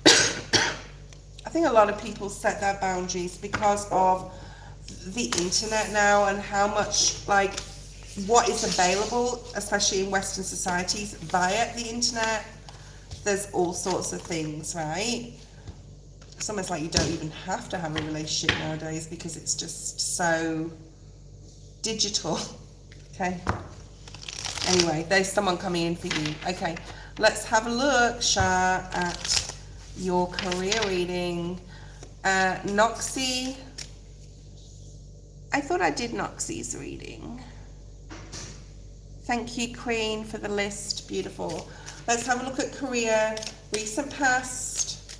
I think a lot of people set their boundaries because of the internet now and how much, like, what is available, especially in Western societies, via the internet. There's all sorts of things, right? It's almost like you don't even have to have a relationship nowadays because it's just so digital. Okay. Anyway, there's someone coming in for you. Okay, let's have a look, Shah, at your career reading. Noxie. I thought I did Noxie's reading. Thank you, Queen, for the list. Beautiful. Let's have a look at career. Recent past.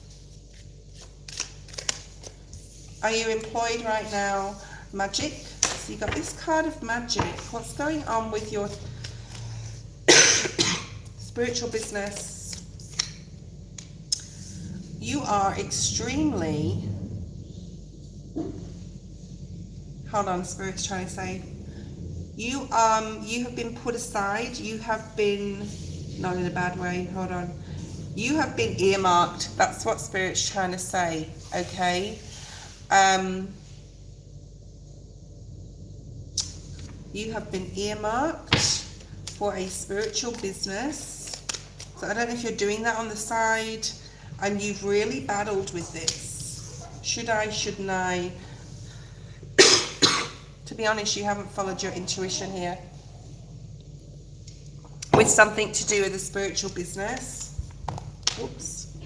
Are you employed right now? Magic. So you got this card of magic. What's going on with your spiritual business? You are extremely, hold on, Spirit's trying to say, you have been put aside, you have been, not in a bad way, hold on, you have been earmarked, that's what Spirit's trying to say, okay? You have been earmarked for a spiritual business. So I don't know if you're doing that on the side, and you've really battled with this. Should I, shouldn't I? To be honest, you haven't followed your intuition here with something to do with a spiritual business. Whoops.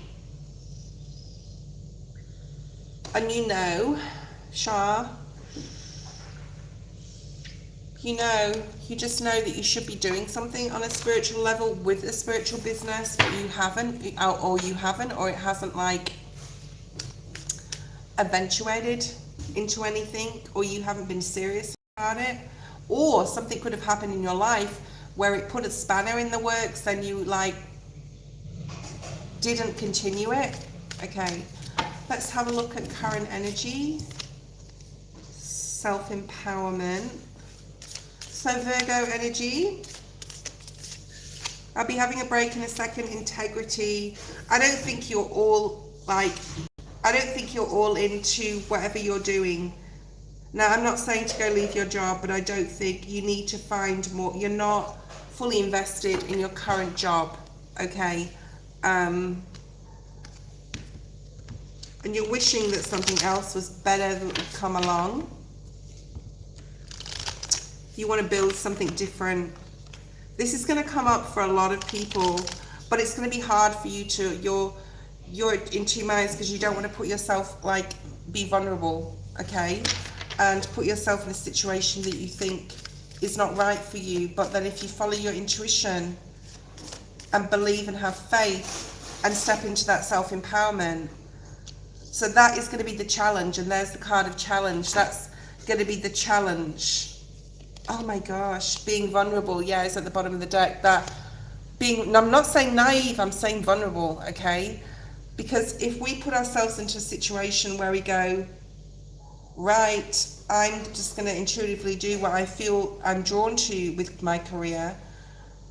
And you know, Shah, you just know that you should be doing something on a spiritual level with a spiritual business, but you haven't, or it hasn't like eventuated into anything, or you haven't been serious about it, or something could have happened in your life where it put a spanner in the works and you like didn't continue it. Okay, let's have a look at current energy, self-empowerment. So Virgo energy, I'll be having a break in a second. Integrity. I don't think you're all into whatever you're doing. Now, I'm not saying to go leave your job, but I don't think you need to find more. You're not fully invested in your current job, okay? And you're wishing that something else was better that would come along. You want to build something different. This is going to come up for a lot of people, but it's going to be hard for you to, you're in two minds because you don't want to put yourself, like, be vulnerable, okay? And put yourself in a situation that you think is not right for you. But then if you follow your intuition and believe and have faith and step into that self-empowerment, so that is going to be the challenge. And there's the card of challenge. That's going to be the challenge. Oh my gosh, being vulnerable, yeah, it's at the bottom of the deck. That being, I'm not saying naive, I'm saying vulnerable, okay? Because if we put ourselves into a situation where we go, right, I'm just going to intuitively do what I feel I'm drawn to with my career,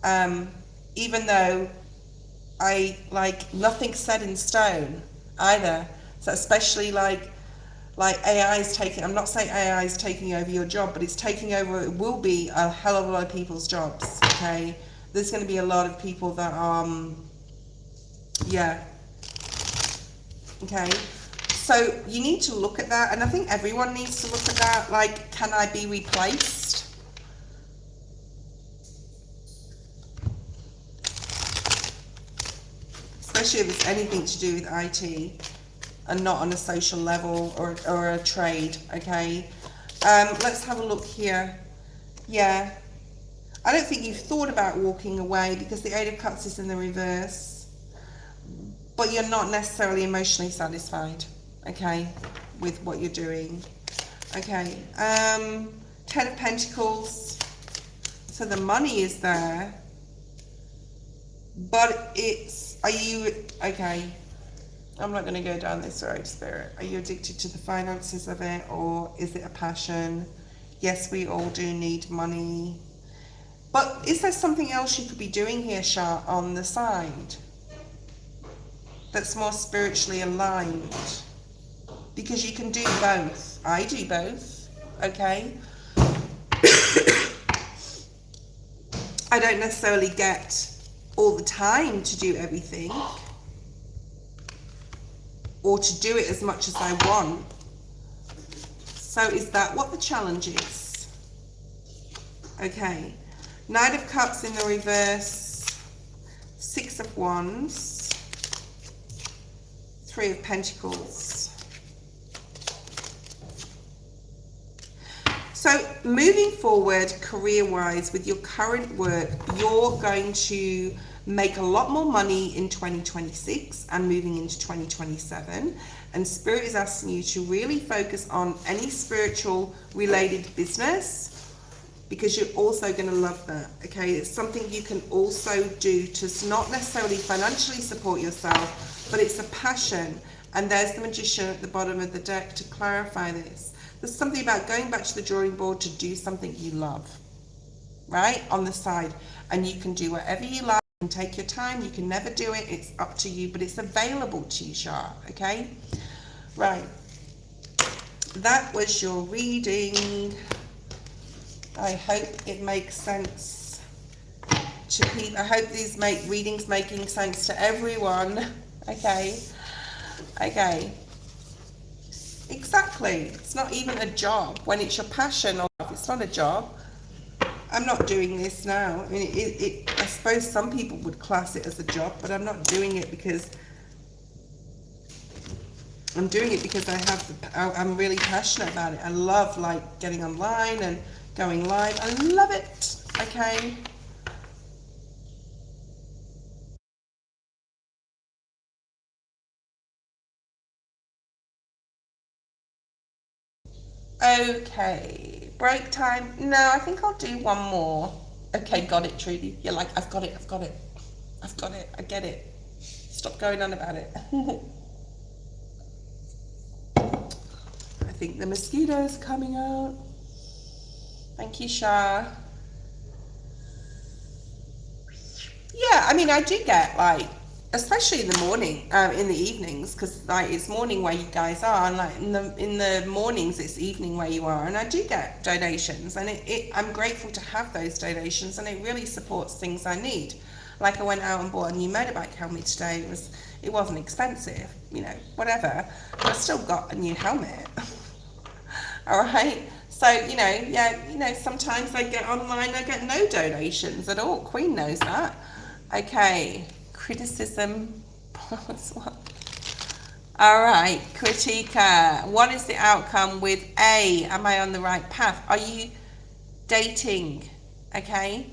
even though I, like, nothing's set in stone either. So especially like AI is taking, I'm not saying AI is taking over your job, but it's taking over, it will be a hell of a lot of people's jobs, okay? There's going to be a lot of people that yeah, okay? So you need to look at that, and I think everyone needs to look at that, like, can I be replaced? Especially if it's anything to do with IT. And not on a social level or a trade, okay? Let's have a look here. Yeah, I don't think you've thought about walking away because the Eight of Cups is in the reverse, but you're not necessarily emotionally satisfied, okay, with what you're doing, okay? Ten of Pentacles, so the money is there, but it's, are you, okay, I'm not going to go down this road, Spirit. Are you addicted to the finances of it, or is it a passion? Yes, we all do need money. But is there something else you could be doing here, Shah, on the side that's more spiritually aligned? Because you can do both. I do both, okay? I don't necessarily get all the time to do everything, or to do it as much as I want. So is that what the challenge is? Okay, Knight of Cups in the reverse, Six of Wands, Three of Pentacles. So moving forward career-wise with your current work, you're going to make a lot more money in 2026 and moving into 2027. And Spirit is asking you to really focus on any spiritual related business because you're also going to love that. Okay, it's something you can also do to not necessarily financially support yourself, but it's a passion. And there's the Magician at the bottom of the deck to clarify this. There's something about going back to the drawing board to do something you love, right, on the side. And you can do whatever you like and take your time. You can never do it. It's up to you, but it's available to you, Shah. Okay, right. That was your reading. I hope it makes sense to people. I hope these readings making sense to everyone. Okay. Okay. Exactly. It's not even a job when it's your passion, or if it's not a job. I'm not doing this now. I mean, I suppose some people would class it as a job, but I'm not doing it because I'm doing it because I'm really passionate about it. I love like getting online and going live. I love it. Okay. Okay, break time. No, I think I'll do one more. Okay, got it, Trudy. You're like, I've got it, I've got it. I've got it, I get it. Stop going on about it. I think the mosquito's coming out. Thank you, Shah. Yeah, I mean, I do get like, especially in the morning, in the evenings, because like it's morning where you guys are, and like in the mornings it's evening where you are, and I do get donations, and I'm grateful to have those donations, and it really supports things I need. Like I went out and bought a new motorbike helmet today. It wasn't expensive, you know, whatever, but I still got a new helmet. All right. So, you know, yeah, you know, sometimes I get online, I get no donations at all. Queen knows that. Okay, criticism plus one. All right, Kritika. What is the outcome with A? Am I on the right path? Are you dating? Okay.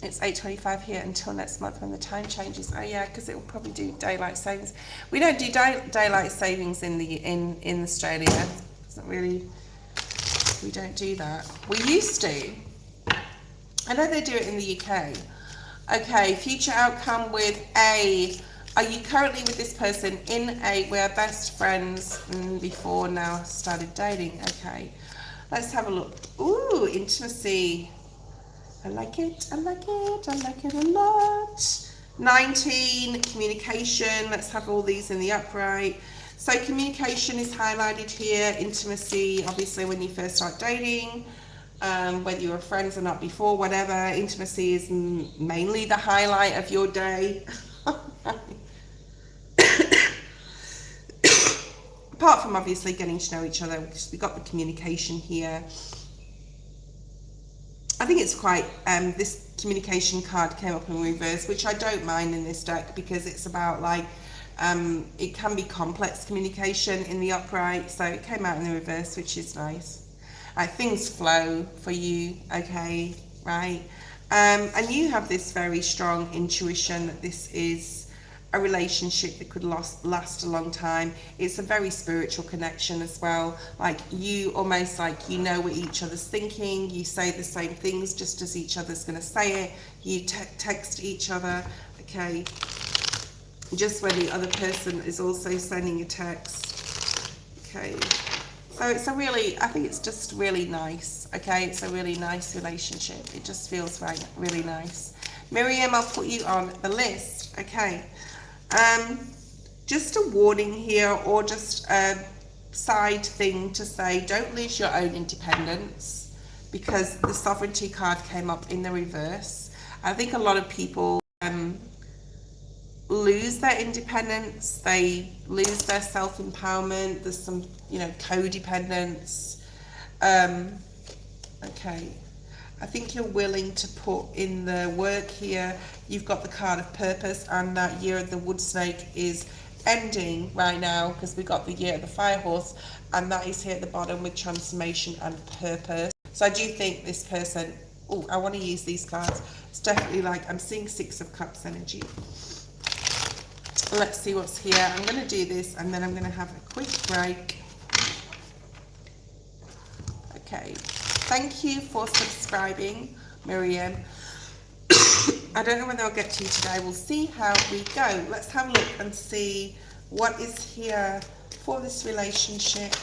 It's 8:25 here until next month when the time changes. Oh yeah, because it will probably do daylight savings. We don't do daylight savings in Australia. It's not really. We don't do that. We used to. I know they do it in the UK. Okay, future outcome with A. Are you currently with this person in A? We're best friends before now started dating. Okay, let's have a look. Ooh, intimacy. I like it, I like it, I like it a lot. 19, communication. Let's have all these in the upright. So communication is highlighted here. Intimacy, obviously when you first start dating. Whether you were friends or not before, whatever, intimacy is mainly the highlight of your day. Apart from obviously getting to know each other, because we got the communication here. I think it's quite, this communication card came up in reverse, which I don't mind in this deck, because it's about like, it can be complex communication in the upright, so it came out in the reverse, which is nice. Things flow for you, okay, right? And you have this very strong intuition that this is a relationship that could last a long time. It's a very spiritual connection as well. Like you almost like you know what each other's thinking. You say the same things just as each other's going to say it. You text each other, okay? Just when the other person is also sending a text, okay? So it's a really, I think it's just really nice, okay? It's a really nice relationship. It just feels right, really nice. Miriam, I'll put you on the list, okay? Just a warning here, or just a side thing to say, don't lose your own independence, because the sovereignty card came up in the reverse. I think a lot of people lose their independence, they lose their self-empowerment. There's some, you know, codependence. Okay, I think you're willing to put in the work here. You've got the card of purpose, and that year of the wood snake is ending right now, because we got the year of the fire horse, and that is here at the bottom with transformation and purpose. So I do think this person, oh, I want to use these cards. It's definitely like, I'm seeing Six of Cups energy. Let's see what's here. I'm going to do this, and then I'm going to have a quick break. Okay. Thank you for subscribing, Miriam. I don't know when I'll get to you today. We'll see how we go. Let's have a look and see what is here for this relationship.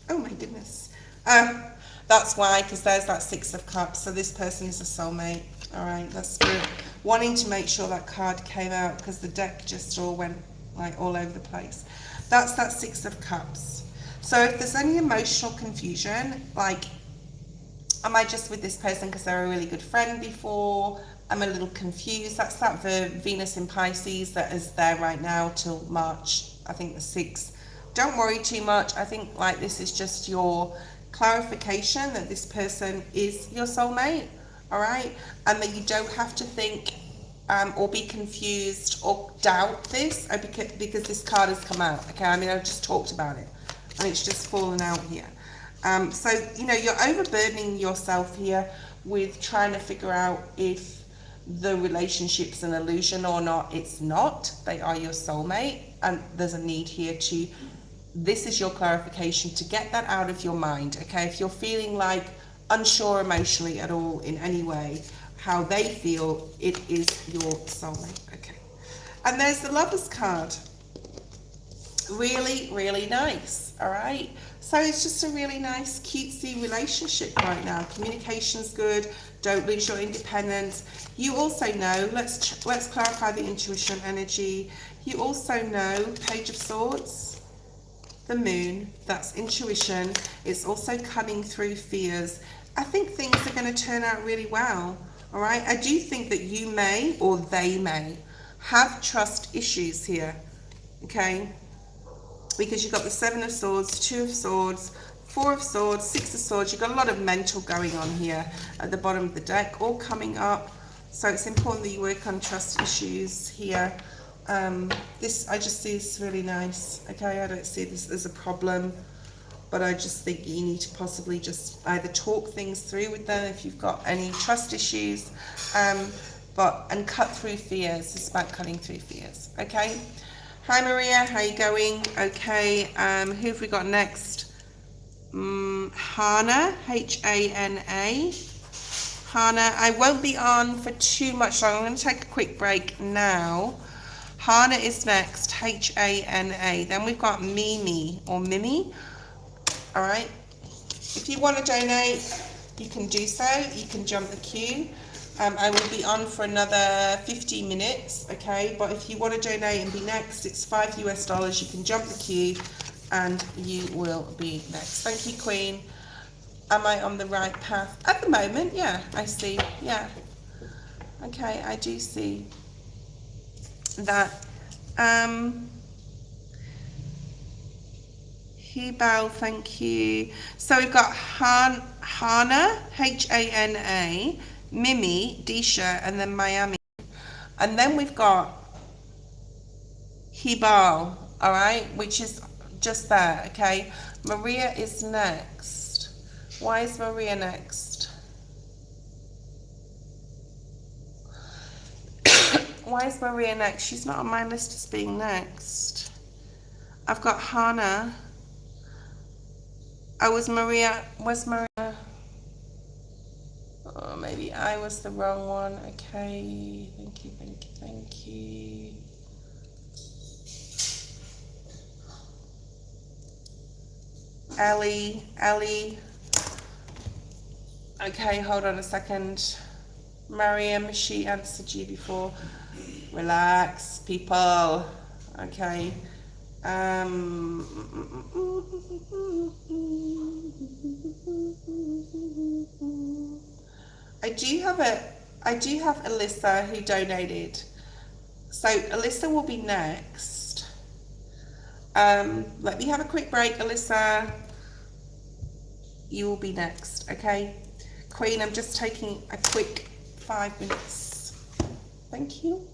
Oh my goodness. That's why, because there's that Six of Cups. So this person is a soulmate. All right, that's good. Wanting to make sure that card came out because the deck just all went like all over the place. That's that Six of Cups. So if there's any emotional confusion, like, am I just with this person because they're a really good friend before? I'm a little confused. That's that Venus in Pisces that is there right now till March, I think the 6th. Don't worry too much. I think like this is just your clarification that this person is your soulmate, all right? And that you don't have to think or be confused or doubt this because this card has come out, okay? I mean, I just talked about it and it's just fallen out here. So, you know, you're overburdening yourself here with trying to figure out if the relationship's an illusion or not. It's not. They are your soulmate, and there's a need here to, this is your clarification to get that out of your mind, okay? If you're feeling like unsure emotionally at all in any way, how they feel, it is your soulmate, okay? And there's the Lovers card. Really, really nice, all right? So it's just a really nice, cutesy relationship right now. Communication's good. Don't lose your independence. You also know, let's clarify the intuition energy. You also know Page of Swords, the Moon, that's intuition. It's also cutting through fears. I think things are going to turn out really well, all right? I do think that you may, or they may, have trust issues here, okay? Because you've got the Seven of Swords, Two of Swords, Four of Swords, Six of Swords. You've got a lot of mental going on here at the bottom of the deck, all coming up. So it's important that you work on trust issues here. This, I just see this really nice. Okay, I don't see this as a problem, but I just think you need to possibly just either talk things through with them if you've got any trust issues, and cut through fears. It's about cutting through fears. Okay. Hi Maria, how you going? Okay, who have we got next? Hana, H-A-N-A. Hana, I won't be on for too much longer. I'm going to take a quick break now. Hana is next, H-A-N-A. Then we've got Mimi, or Mimi. All right. If you want to donate, you can do so. You can jump the queue. I will be on for another 15 minutes, okay? But if you want to donate and be next, it's $5 US. You can jump the queue and you will be next. Thank you, Queen. Am I on the right path? At the moment, yeah, I see. Yeah. Okay, I do see that. Hebel, thank you. So we've got Hana, H-A-N-A, Mimi, Disha, and then Miami. And then we've got Hebel, all right, which is just there, okay? Maria is next. Why is Maria next? Why is Maria next? She's not on my list as being next. I've got Hana. Oh, was Maria? Oh, maybe I was the wrong one. Okay, thank you, thank you, thank you. Ellie. Okay, hold on a second. Mariam, she answered you before. Relax, people. Okay. I do have Alyssa who donated. So Alyssa will be next. Let me have a quick break, Alyssa. You will be next, okay? Queen, I'm just taking a quick 5 minutes. Thank you.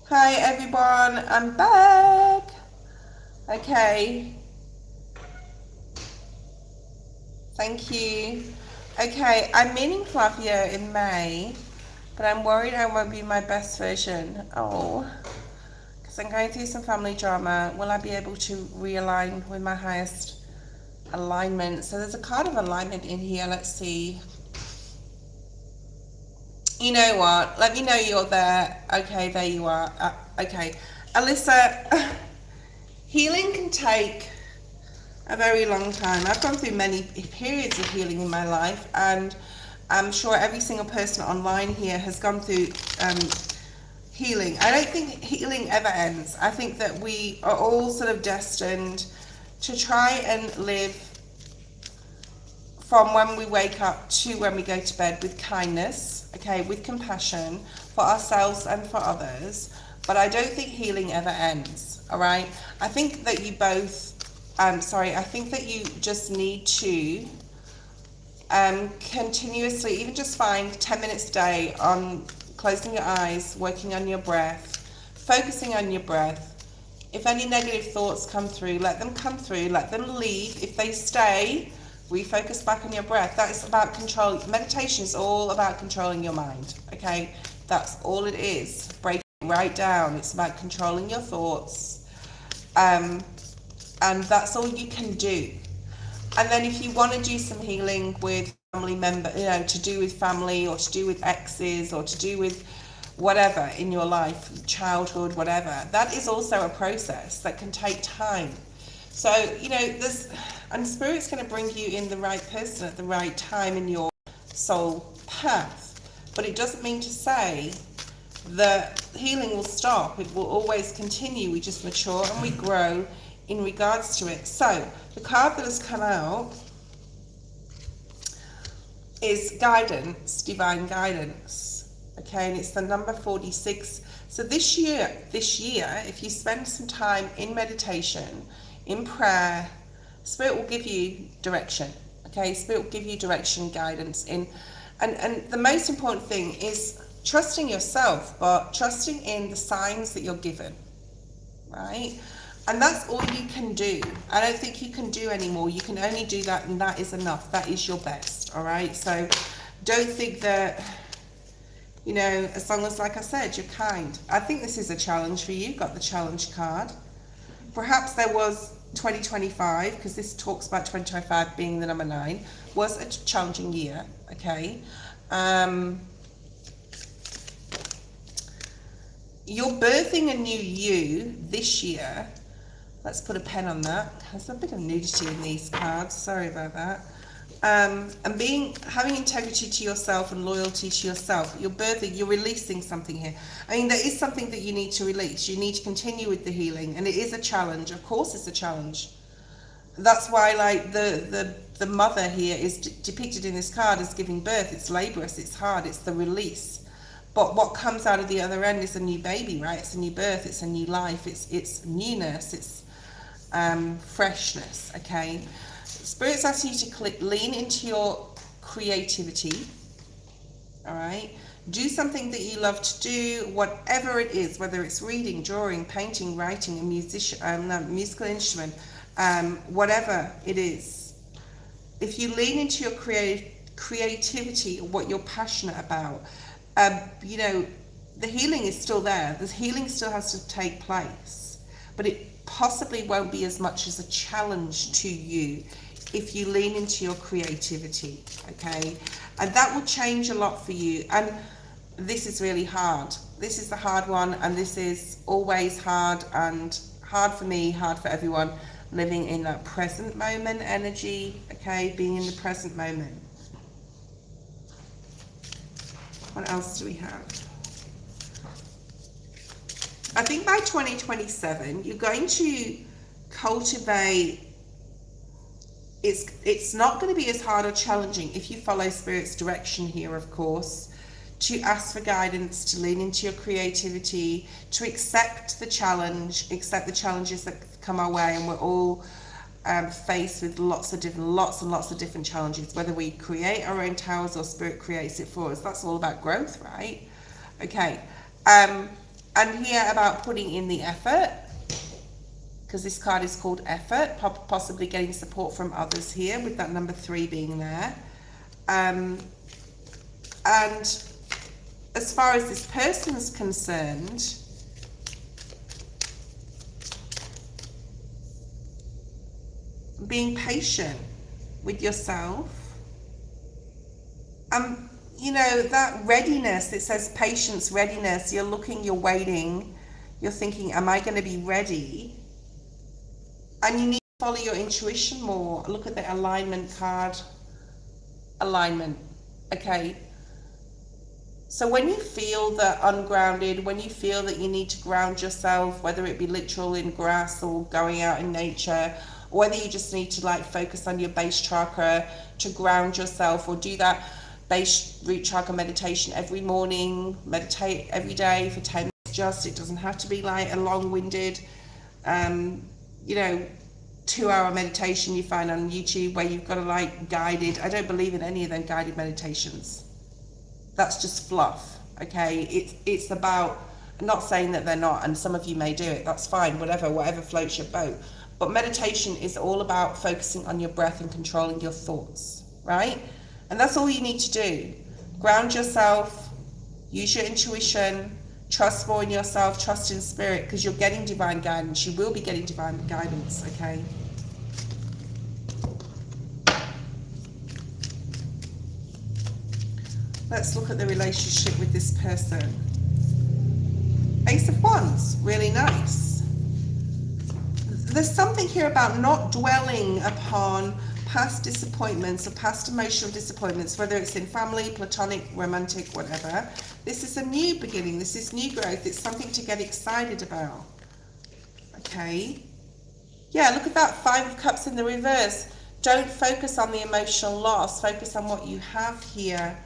Hi everyone, I'm back. Okay, thank you. Okay, I'm meeting Flavia in May, but I'm worried I won't be my best version. Oh, because I'm going through some family drama. Will I be able to realign with my highest alignment? So there's a card of alignment in here. Let's see. You know what? Let me know you're there. Okay, there you are. Okay. Alyssa, healing can take a very long time. I've gone through many periods of healing in my life, and I'm sure every single person online here has gone through healing. I don't think healing ever ends. I think that we are all sort of destined to try and live from when we wake up to when we go to bed with kindness, okay, with compassion for ourselves and for others. But I don't think healing ever ends, all right? I think that you both, I think that you just need to continuously, even just find 10 minutes a day on closing your eyes, working on your breath, focusing on your breath. If any negative thoughts come through, let them come through, let them leave. If they stay, refocus back on your breath. That is about control. Meditation is all about controlling your mind, okay? That's all it is. Break it right down. It's about controlling your thoughts. And that's all you can do. And then if you want to do some healing with family member, to do with family or to do with exes or to do with whatever in your life, childhood, whatever, that is also a process that can take time. So, and Spirit's going to bring you in the right person at the right time in your soul path. But it doesn't mean to say that healing will stop. It will always continue. We just mature and we grow in regards to it. So, the card that has come out is guidance, divine guidance. Okay, and it's the number 46. So this year, if you spend some time in meditation, in prayer, Spirit will give you direction. Okay, Spirit will give you direction, guidance in, and the most important thing is trusting yourself, but trusting in the signs that you're given, right? And that's all you can do. I don't think you can do any more. You can only do that, and that is enough. That is your best, all right? So don't think that, as long as, like I said, you're kind. I think this is a challenge for you. Got the challenge card. Perhaps there was 2025, because this talks about 2025 being the number 9, was a challenging year, okay? You're birthing a new you this year. Let's put a pen on that. There's a bit of nudity in these cards. Sorry about that. And having integrity to yourself and loyalty to yourself. You're birthing, you're releasing something here. I mean, there is something that you need to release. You need to continue with the healing, and it is a challenge. Of course, it's a challenge. That's why, like, the mother here is depicted in this card as giving birth. It's laborious. It's hard. It's the release. But what comes out of the other end is a new baby, right? It's a new birth. It's a new life. It's newness. It's freshness. Okay. Spirit's asking you to lean into your creativity, all right? Do something that you love to do, whatever it is, whether it's reading, drawing, painting, writing, a musical instrument, whatever it is. If you lean into your creativity, what you're passionate about, the healing is still there. The healing still has to take place, but it possibly won't be as much as a challenge to you if you lean into your creativity, okay? And that will change a lot for you. And this is really hard. This is the hard one, and this is always hard, and hard for me, hard for everyone, living in that present moment energy, okay? Being in the present moment. What else do we have? I think by 2027, you're going to cultivate. It's not going to be as hard or challenging if you follow Spirit's direction here, of course, to ask for guidance, to lean into your creativity, to accept the challenges that come our way, and we're all faced with lots and lots of different challenges, whether we create our own towers or Spirit creates it for us. That's all about growth, right? Okay. And here about putting in the effort, because this card is called effort, possibly getting support from others here, with that number 3 being there. And as far as this person's concerned, being patient with yourself. You know, that readiness, it says patience, readiness. You're looking, you're waiting, you're thinking, am I going to be ready? And you need to follow your intuition more. Look at the alignment card. Alignment. Okay. So when you feel that ungrounded, when you feel that you need to ground yourself, whether it be literal in grass or going out in nature, or whether you just need to like focus on your base chakra to ground yourself, or do that base root chakra meditation every morning, meditate every day for 10 minutes just, it doesn't have to be like a long-winded, you know, 2-hour meditation you find on YouTube where you've got to like guided. I don't believe in any of them guided meditations. That's just fluff, okay? It's about, I'm not saying that they're not, and some of you may do it, that's fine, whatever floats your boat. But meditation is all about focusing on your breath and controlling your thoughts, right? And that's all you need to do. Ground yourself, use your intuition, trust more in yourself, trust in spirit, because you're getting divine guidance. You will be getting divine guidance, okay? Let's look at the relationship with this person. Ace of Wands, really nice. There's something here about not dwelling upon past disappointments or past emotional disappointments, whether it's in family, platonic, romantic, whatever. This is a new beginning. This is new growth. It's something to get excited about. Okay. Yeah, look at that 5 of Cups in the reverse. Don't focus on the emotional loss. Focus on what you have here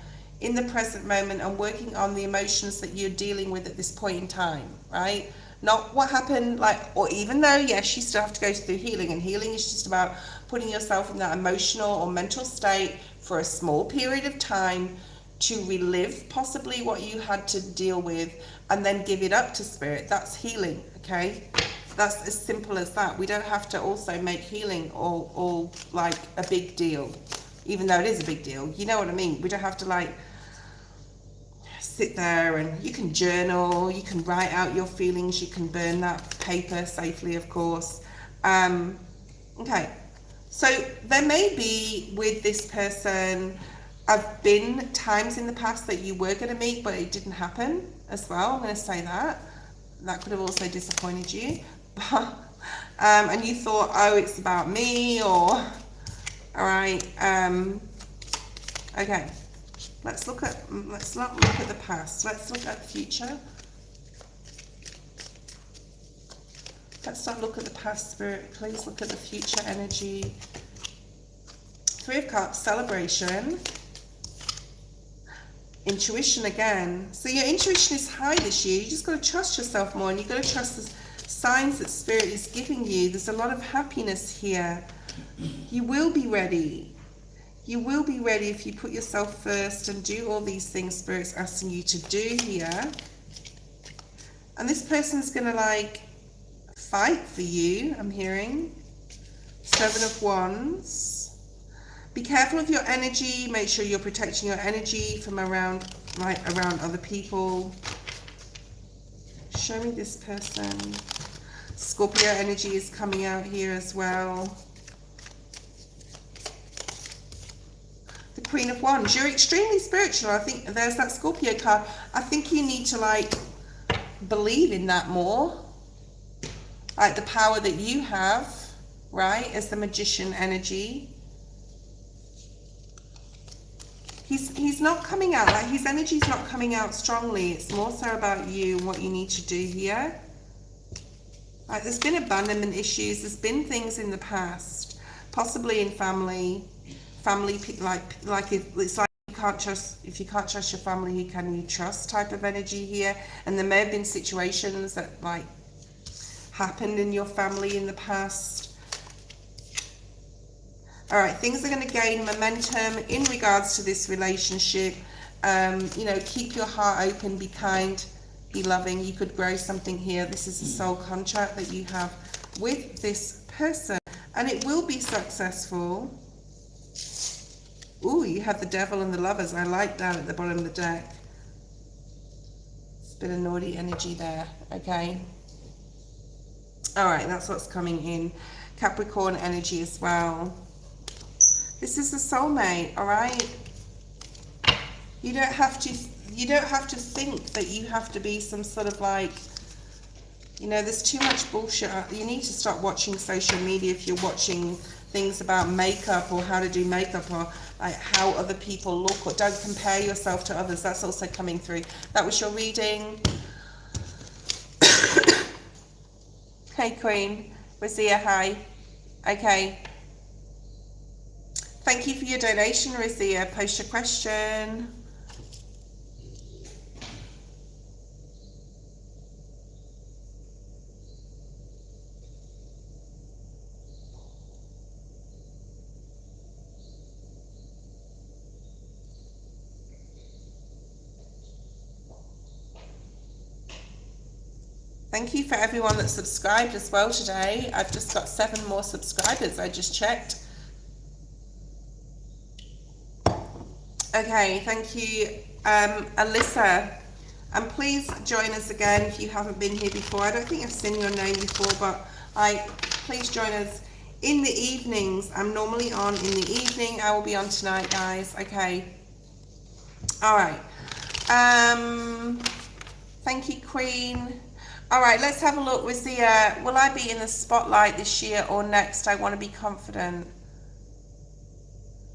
in the present moment and working on the emotions that you're dealing with at this point in time, right? Not what happened, like, or even though, yes, you still have to go through healing, and healing is just about putting yourself in that emotional or mental state for a small period of time to relive possibly what you had to deal with and then give it up to spirit. That's healing, okay? That's as simple as that. We don't have to also make healing all like a big deal, even though it is a big deal. You know what I mean? We don't have to like sit there, and you can journal, you can write out your feelings, you can burn that paper safely, of course. Okay, so there may be with this person, have been times in the past that you were going to meet, but it didn't happen as well. I'm going to say that. That could have also disappointed you. And you thought, oh, it's about me, or, all right, okay. Let's not look at the past. Let's look at the future. Let's not look at the past, Spirit. Please look at the future energy. 3 of Cups, celebration. Intuition again. So your intuition is high this year. You just got to trust yourself more, and you've got to trust the signs that Spirit is giving you. There's a lot of happiness here. You will be ready. You will be ready if you put yourself first and do all these things Spirit's asking you to do here. And this person's going to like fight for you, I'm hearing. 7 of Wands. Be careful of your energy. Make sure you're protecting your energy from around other people. Show me this person. Scorpio energy is coming out here as well. Queen of Wands. You're extremely spiritual. I think there's that Scorpio card. I think you need to like believe in that more, like the power that you have, right, as the Magician energy. He's not coming out, like his energy's not coming out strongly. It's more so about you and what you need to do here. Like there's been abandonment issues, there's been things in the past, possibly in family, like if it's like if you can't trust your family, who can you trust type of energy here. And there may have been situations that like happened in your family in the past. All right, things are going to gain momentum in regards to this relationship. You know, keep your heart open, be kind, be loving. You could grow something here. This is a soul contract that you have with this person, and it will be successful. Ooh, you have the devil and the lovers. I like that at the bottom of the deck. It's a bit of naughty energy there, okay? All right, that's what's coming in. Capricorn energy as well. This is the soulmate, all right? You don't have to think that you have to be some sort of like, you know, there's too much bullshit. You need to stop watching social media if you're watching things about makeup or how to do makeup or like how other people look, or don't compare yourself to others. That's also coming through. That was your reading. Hey Queen, Razia, hi. Okay. Thank you for your donation, Razia. Post your question. Thank you for everyone that subscribed as well today. I've just got 7 more subscribers. I just checked. Okay, thank you, Alyssa. And please join us again if you haven't been here before. I don't think I've seen your name before, but please join us in the evenings. I'm normally on in the evening. I will be on tonight, guys. Okay. All right. Thank you, Queen. All right, let's have a look with the, will I be in the spotlight this year or next? I want to be confident.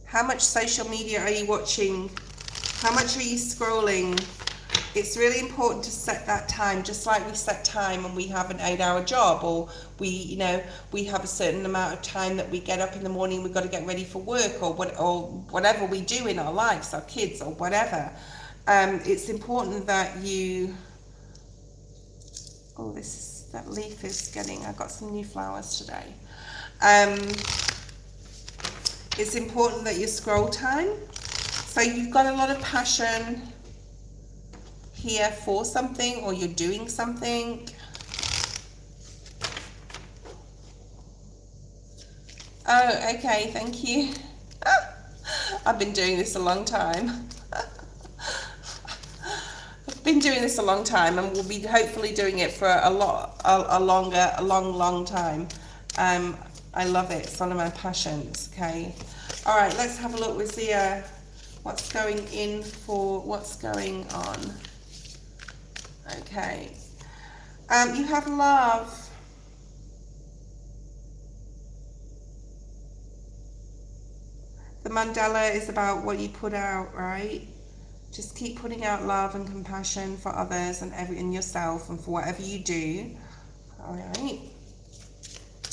How much social media are you watching? How much are you scrolling? It's really important to set that time, just like we set time when we have an 8-hour job, or we have a certain amount of time that we get up in the morning, we've got to get ready for work, or whatever we do in our lives, our kids or whatever. It's important that you... Oh, that leaf is getting, I've got some new flowers today. It's important that you scroll time. So you've got a lot of passion here for something, or you're doing something. Oh, okay, thank you. I've been doing this a long time. Been doing this a long time, and we'll be hopefully doing it for a long time. I love it. It's one of my passions. Okay. All right. Let's have a look with the what's going on. Okay. You have love. The mandala is about what you put out, right? Just keep putting out love and compassion for others and yourself, and for whatever you do. All right.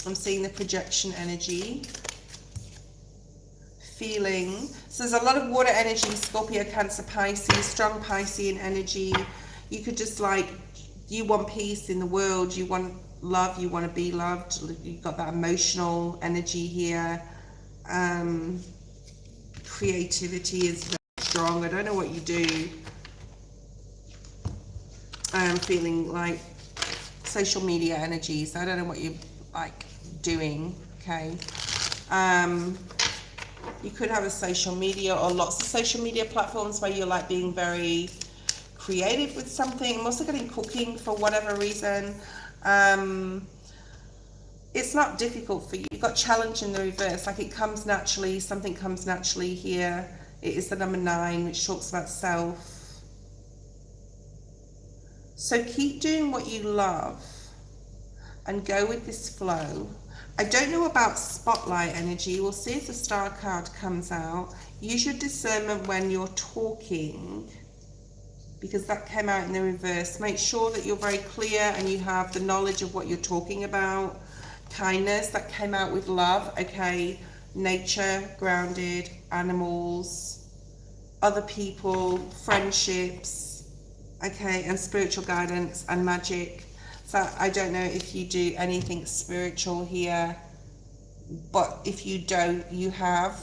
I'm seeing the projection energy. Feeling. So there's a lot of water energy, Scorpio, Cancer, Pisces, strong Piscean energy. You could just you want peace in the world. You want love. You want to be loved. You've got that emotional energy here. Creativity is very strong. I don't know what you do. I'm feeling like social media energies. I don't know what you're doing. Okay. You could have a social media or lots of social media platforms where you're being very creative with something. I'm also getting cooking for whatever reason. It's not difficult for you. You've got challenge in the reverse. It comes naturally. Something comes naturally here. It is the number 9, which talks about self. So keep doing what you love and go with this flow. I don't know about spotlight energy. We'll see if the star card comes out. Use your discernment when you're talking, because that came out in the reverse. Make sure that you're very clear and you have the knowledge of what you're talking about. Kindness, that came out with love. Okay. Nature, grounded, animals, other people, friendships, okay, and spiritual guidance and magic. So I don't know if you do anything spiritual here, but if you don't, you have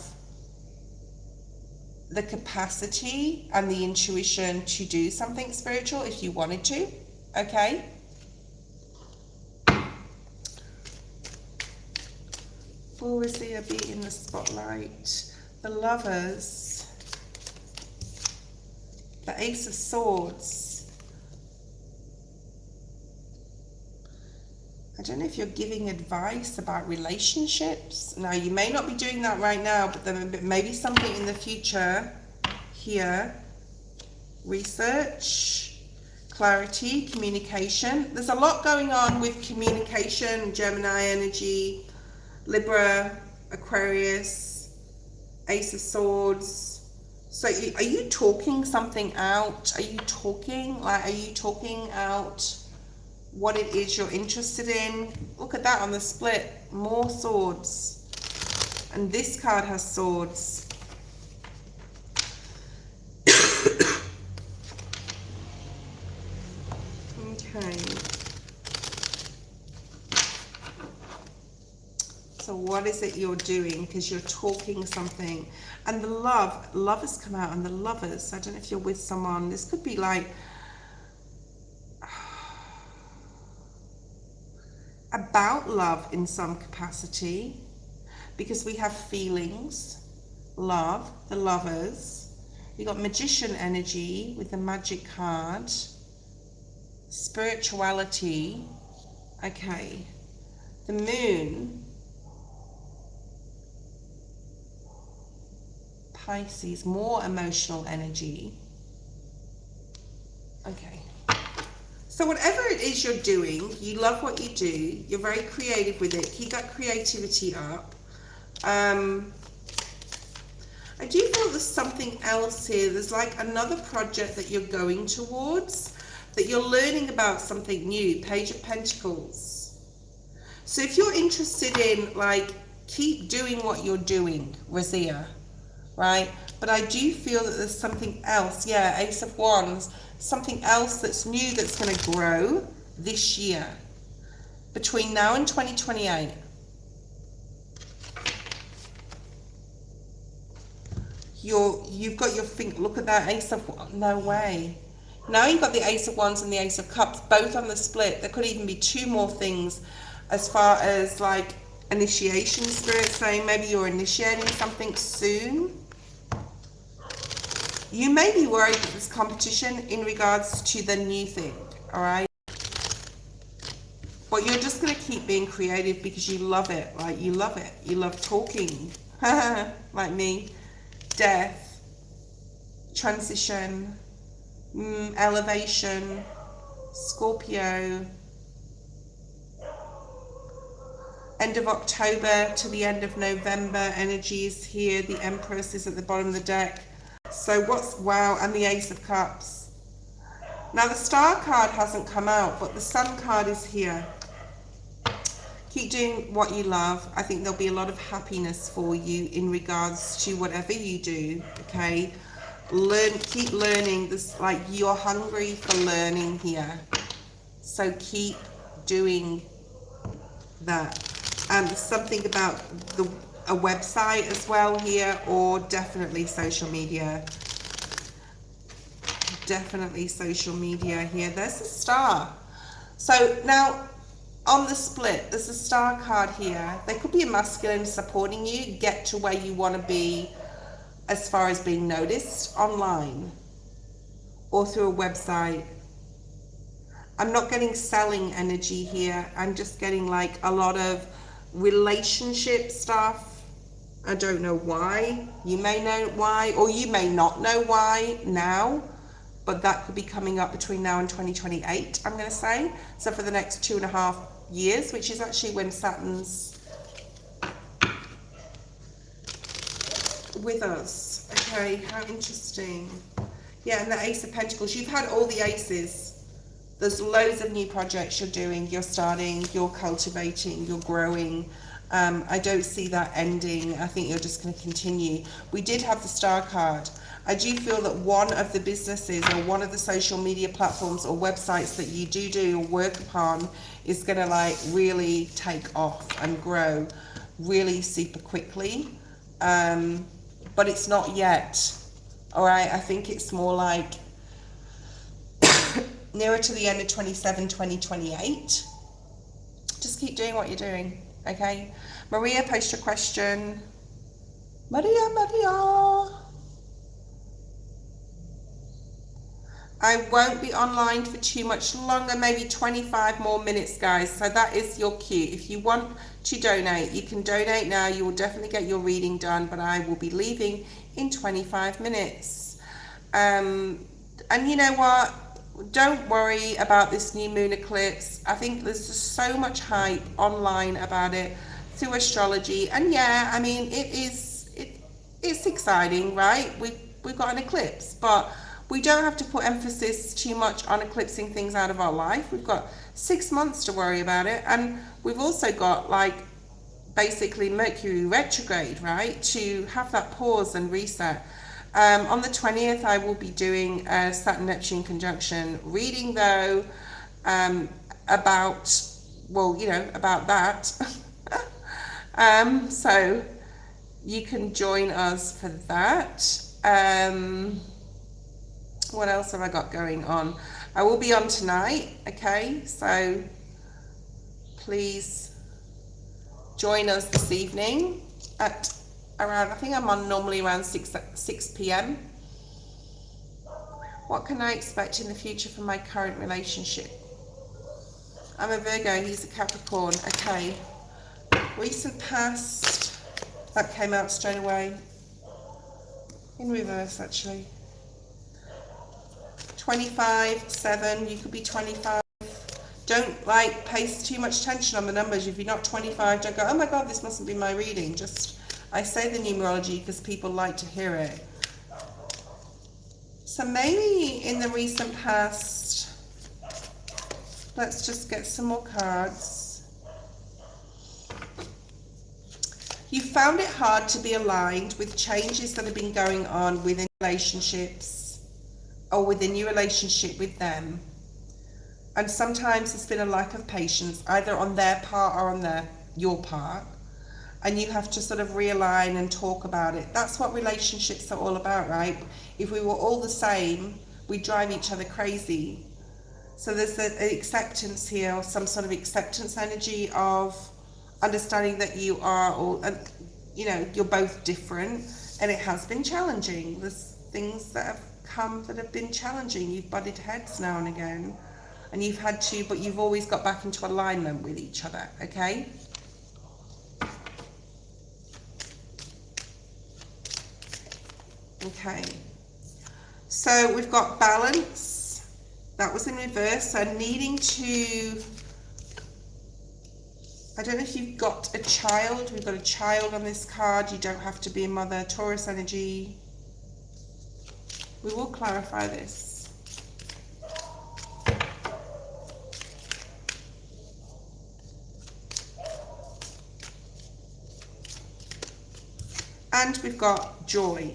the capacity and the intuition to do something spiritual if you wanted to. Okay? Who is here be in the spotlight? The Lovers, the Ace of Swords. I don't know if you're giving advice about relationships. Now, you may not be doing that right now, but there may be something in the future here. Research, clarity, communication. There's a lot going on with communication, Gemini energy, Libra, Aquarius, Ace of Swords. So are you talking something out? Are you talking out what it is you're interested in? Look at that on the split, more swords. And this card has swords. Okay. So what is it you're doing? Because you're talking something. And the love has come out, and the Lovers. I don't know if you're with someone. This could be like about love in some capacity, because we have feelings, love, the Lovers. You got Magician energy with the Magic card, spirituality. Okay, the Moon, Pisces, more emotional energy. Okay. So whatever it is you're doing, you love what you do, you're very creative with it, keep that creativity up. I do feel there's something else here. There's like another project that you're going towards, that you're learning about something new, Page of Pentacles. So if you're interested in, like, keep doing what you're doing, Razia, right? But I do feel that there's something else, yeah, Ace of Wands, something else that's new that's going to grow this year, between now and 2028. You've got your finger, look at that Ace of, no way. Now you've got the Ace of Wands and the Ace of Cups, both on the split. There could even be two more things as far as like initiation, Spirit saying maybe you're initiating something soon. You may be worried that there's competition in regards to the new thing, all right? But you're just going to keep being creative because you love it, right? You love it. You love talking, like me. Death, transition, elevation, Scorpio. End of October to the end of November energies here. The Empress is at the bottom of the deck. So wow, and the Ace of Cups. Now the Star card hasn't come out, but the Sun card is here. Keep doing what you love. I think there'll be a lot of happiness for you in regards to whatever you do, okay? Keep learning this, like you're hungry for learning here. So keep doing that. And something about a website as well here, or definitely social media. Definitely social media here. There's a Star. So now on the split, there's a Star card here. There could be a masculine supporting you, get to where you want to be as far as being noticed online or through a website. I'm not getting selling energy here. I'm just getting like a lot of relationship stuff. I don't know why. You may know why, or you may not know why now, but that could be coming up between now and 2028, I'm going to say. So for the next 2.5 years, which is actually when Saturn's with us. Okay, how interesting. Yeah, and the Ace of Pentacles. You've had all the aces. There's loads of new projects you're doing, you're starting, you're cultivating, you're growing. I don't see that ending. I think you're just going to continue. We did have the Star card. I do feel that one of the businesses or one of the social media platforms or websites that you do or work upon is going to like really take off and grow really super quickly. But it's not yet. All right. I think it's more like nearer to the end of 27, 2028. Just keep doing what you're doing, okay? Maria, post your question. Maria. I won't be online for too much longer, maybe 25 more minutes, guys. So that is your cue. If you want to donate, you can donate now. You will definitely get your reading done, but I will be leaving in 25 minutes. And you know what? Don't worry about this new moon eclipse. I think there's just so much hype online about it through astrology. And yeah, I mean, it's exciting, right? We've got an eclipse, but we don't have to put emphasis too much on eclipsing things out of our life. We've got 6 months to worry about it. And we've also got like basically Mercury retrograde, right? To have that pause and reset. On the 20th, I will be doing a Saturn-Neptune conjunction reading, though, about, well, you know, about that. So you can join us for that. What else have I got going on? I will be on tonight, okay? So please join us this evening at around, I think I'm on normally around 6 p.m. What can I expect in the future from my current relationship? I'm a Virgo, he's a Capricorn. Okay. Recent past, that came out straight away. In reverse, actually. 25, 7, you could be 25. Don't like pay too much attention on the numbers. If you're not 25, don't go, oh my God, this mustn't be my reading. Just, I say the numerology because people like to hear it. So maybe in the recent past, let's just get some more cards. You found it hard to be aligned with changes that have been going on within relationships or within your relationship with them. And sometimes there's been a lack of patience, either on their part or on your part. And you have to sort of realign and talk about it. That's what relationships are all about, right? If we were all the same, we'd drive each other crazy. So there's an acceptance here, or some sort of acceptance energy of understanding that you are all, you know, you're both different, and it has been challenging. There's things that have come that have been challenging. You've butted heads now and again, and you've had to, but you've always got back into alignment with each other, okay? Okay, so we've got balance. That was in reverse. So needing to, I don't know if you've got a child. We've got a child on this card. You don't have to be a mother. Taurus energy. We will clarify this. And we've got joy.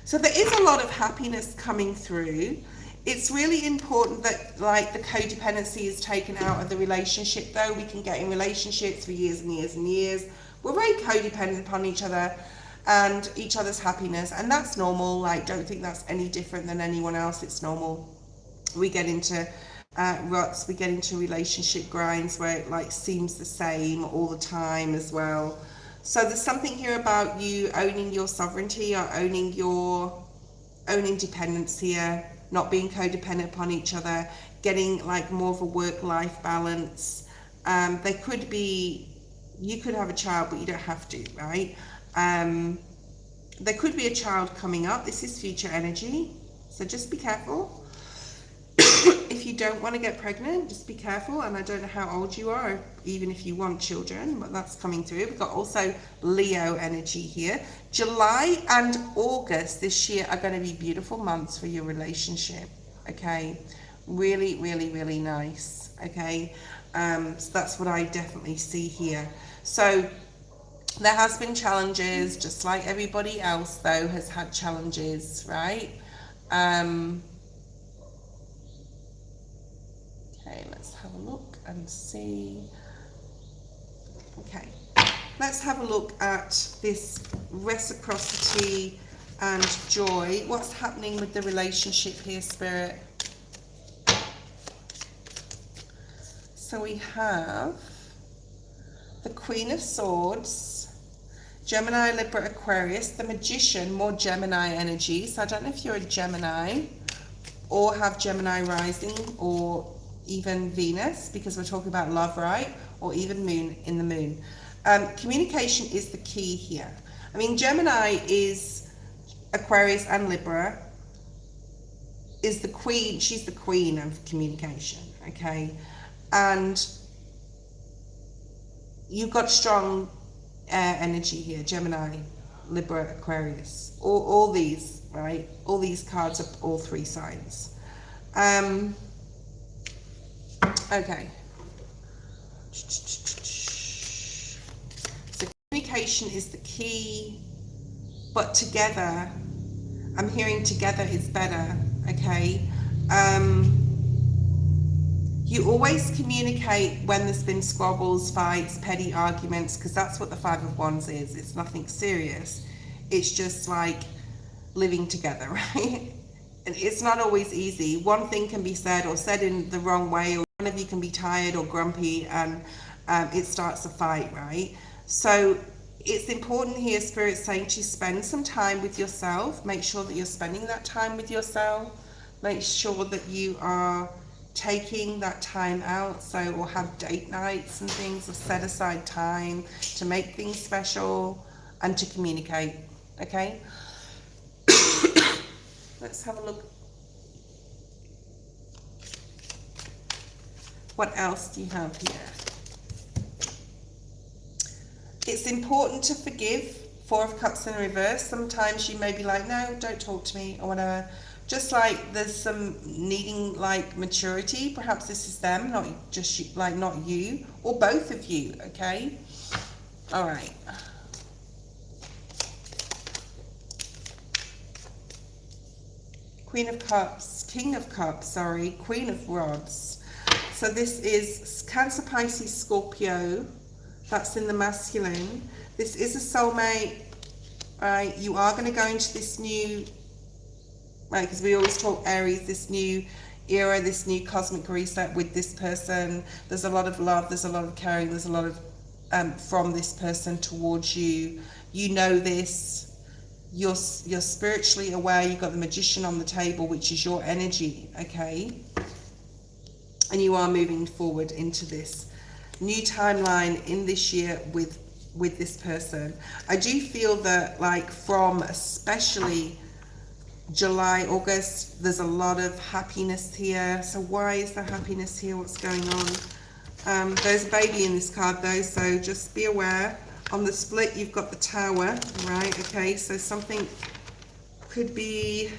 So there is a lot of happiness coming through. It's really important that like the codependency is taken out of the relationship, though. We can get in relationships for years and years and years. We're very codependent upon each other and each other's happiness, and that's normal. Like, don't think that's any different than anyone else. It's normal. We get into ruts, we get into relationship grinds where it like seems the same all the time as well. So there's something here about you owning your sovereignty or owning your own independence here, not being codependent upon each other, getting like more of a work-life balance. There could be, you could have a child, but you don't have to, right? There could be a child coming up. This is future energy, so just be careful. If you don't want to get pregnant, just be careful. And I don't know how old you are, even if you want children, but that's coming through. We've got also Leo energy here. July and August this year are going to be beautiful months for your relationship. Okay, really, really, really nice. Okay, so that's what I definitely see here. So there has been challenges, just like everybody else though has had challenges, right? Okay, let's have a look and see. Okay, let's have a look at this reciprocity and joy. What's happening with the relationship here, Spirit? So we have the Queen of Swords, Gemini, Libra, Aquarius, the Magician, more Gemini energy. So I don't know if you're a Gemini or have Gemini rising or even Venus, because we're talking about love, right? Or even moon in the moon. Communication is the key here. I mean, Gemini is Aquarius and Libra, is the queen. She's the queen of communication, okay? And you've got strong air energy here, Gemini, Libra, Aquarius, all these, right? All these cards are all three signs. Okay. So communication is the key, but together, I'm hearing together is better, okay? You always communicate when there's been squabbles, fights, petty arguments, because that's what the Five of Wands is. It's nothing serious. It's just like living together, right? And it's not always easy. One thing can be said or said in the wrong way, or one of you can be tired or grumpy, and it starts a fight, right? So it's important here, Spirit's saying, to spend some time with yourself. Make sure that you're spending that time with yourself. Make sure that you are taking that time out, so, or have date nights and things, or set aside time to make things special and to communicate, okay? Let's have a look. What else do you have here? It's important to forgive. Four of Cups in reverse. Sometimes you may be like, no, don't talk to me, or whatever. Just like there's some needing like maturity. Perhaps this is them, not just you, like not you, or both of you, okay? All right. Queen of Cups, King of Cups, sorry, Queen of Rods. So this is Cancer, Pisces, Scorpio. That's in the masculine. This is a soulmate, right? You are going to go into this new, right, because we always talk Aries, this new era, this new cosmic reset with this person. There's a lot of love, there's a lot of caring, there's a lot of from this person towards you. You know this. You're spiritually aware. You've got the Magician on the table, which is your energy, okay? And you are moving forward into this new timeline in this year with this person. I do feel that, like, from especially July, August, there's a lot of happiness here. So why is there happiness here? What's going on? There's a baby in this card though, so just be aware. On the split, you've got the Tower, right? Okay, so something could be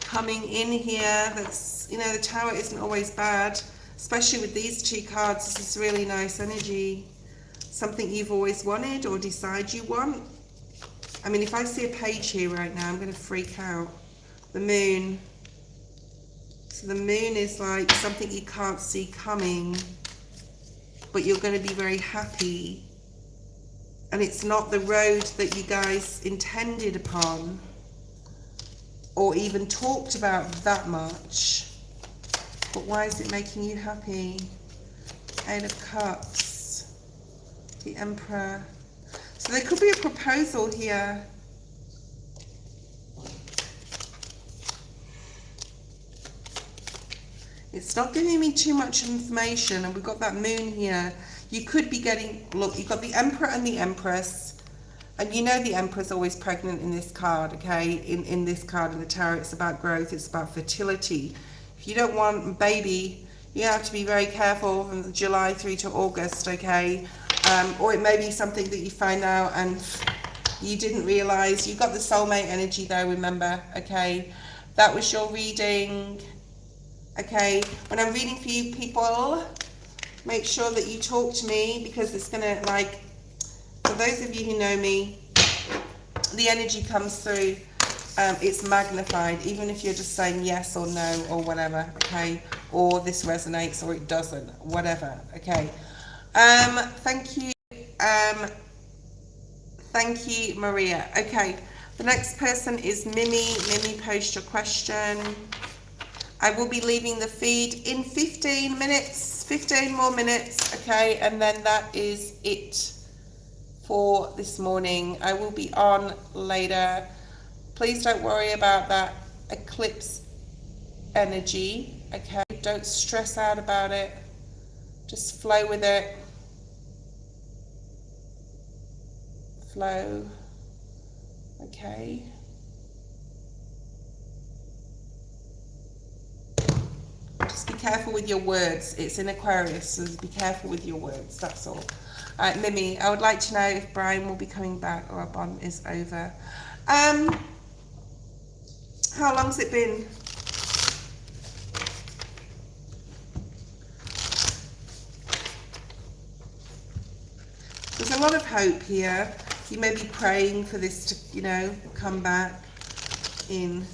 coming in here that's, you know, the Tower isn't always bad, especially with these two cards. This is really nice energy. Something you've always wanted or decide you want. I mean, if I see a page here right now, I'm going to freak out. The Moon. So the Moon is like something you can't see coming, but you're going to be very happy. And it's not the road that you guys intended upon or even talked about that much. But why is it making you happy? Eight of Cups. The Emperor. So there could be a proposal here. It's not giving me too much information, and we've got that Moon here. You could be getting, look, you've got the Emperor and the Empress, and you know the Emperor's always pregnant in this card, okay? In this card in the Tarot, it's about growth, it's about fertility. If you don't want a baby, you have to be very careful from July through to August, okay? Or it may be something that you find out and you didn't realize. You've got the soulmate energy though, remember, okay? That was your reading. Okay, when I'm reading for you people, make sure that you talk to me, because it's going to, like, for those of you who know me, the energy comes through, it's magnified, even if you're just saying yes or no or whatever, okay, or this resonates or it doesn't, whatever, okay. Thank you, Maria. Okay, the next person is Mimi. Mimi, post your question. I will be leaving the feed in 15 minutes, 15 more minutes, okay? And then that is it for this morning. I will be on later. Please don't worry about that eclipse energy, okay? Don't stress out about it. Just flow with it. Flow, okay? Just be careful with your words. It's in Aquarius, so be careful with your words, that's all. Alright, Mimi, I would like to know if Brian will be coming back or our bond is over. How long's it been? There's a lot of hope here. You may be praying for this to, you know, come back in.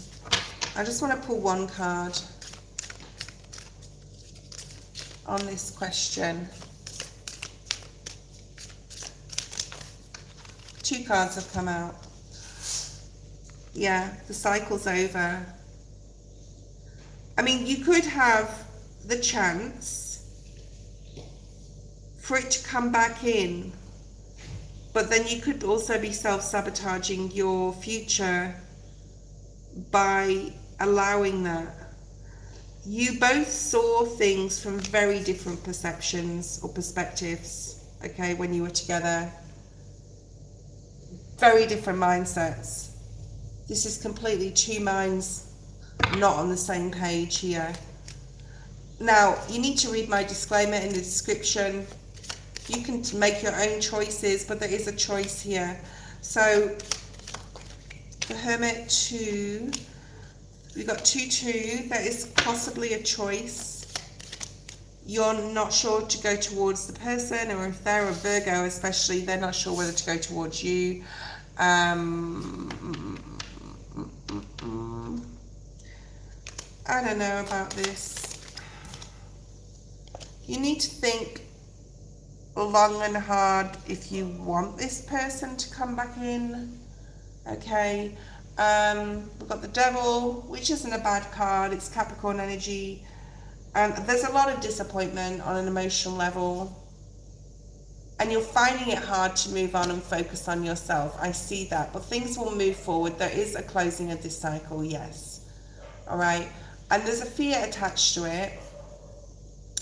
I just want to pull one card on this question. Two cards have come out. Yeah, the cycle's over. I mean, you could have the chance for it to come back in, but then you could also be self-sabotaging your future by allowing that. You both saw things from very different perceptions or perspectives, okay, when you were together. Very different mindsets. This is completely two minds not on the same page here. Now, you need to read my disclaimer in the description. You can make your own choices, but there is a choice here. So, the Hermit 2, we've got 2-2, there is possibly a choice. You're not sure to go towards the person, or if they're a Virgo especially, they're not sure whether to go towards you. I don't know about this. You need to think long and hard if you want this person to come back in, okay? We've got the Devil, which isn't a bad card. It's Capricorn energy. There's a lot of disappointment on an emotional level, and you're finding it hard to move on and focus on yourself. I see that, but things will move forward. There is a closing of this cycle, yes. All right, and there's a fear attached to it,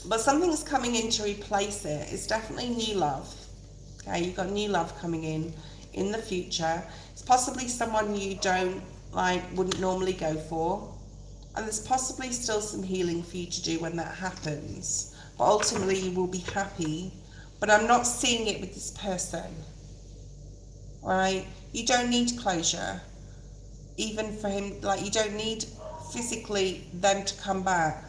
but something's coming in to replace it. It's definitely new love. Okay, you've got new love coming in the future. It's possibly someone you don't like, wouldn't normally go for, and there's possibly still some healing for you to do when that happens, but ultimately you will be happy. But I'm not seeing it with this person, right? You don't need closure, even for him. Like, you don't need physically them to come back.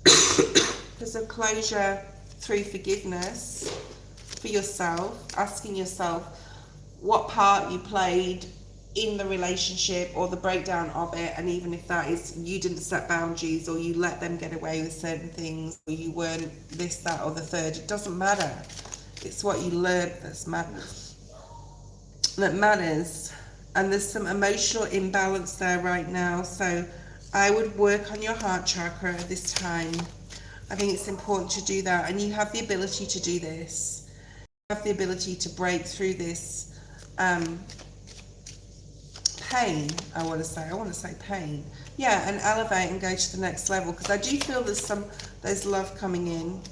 There's a closure through forgiveness for yourself, asking yourself what part you played in the relationship or the breakdown of it, and even if that is you didn't set boundaries, or you let them get away with certain things, or you weren't this, that, or the third, it doesn't matter. It's what you learned that matters. And there's some emotional imbalance there right now, so I would work on your heart chakra at this time. I think it's important to do that, and you have the ability to do this. You have the ability to break through this pain, I want to say pain, yeah, and elevate and go to the next level, because I do feel there's love coming in.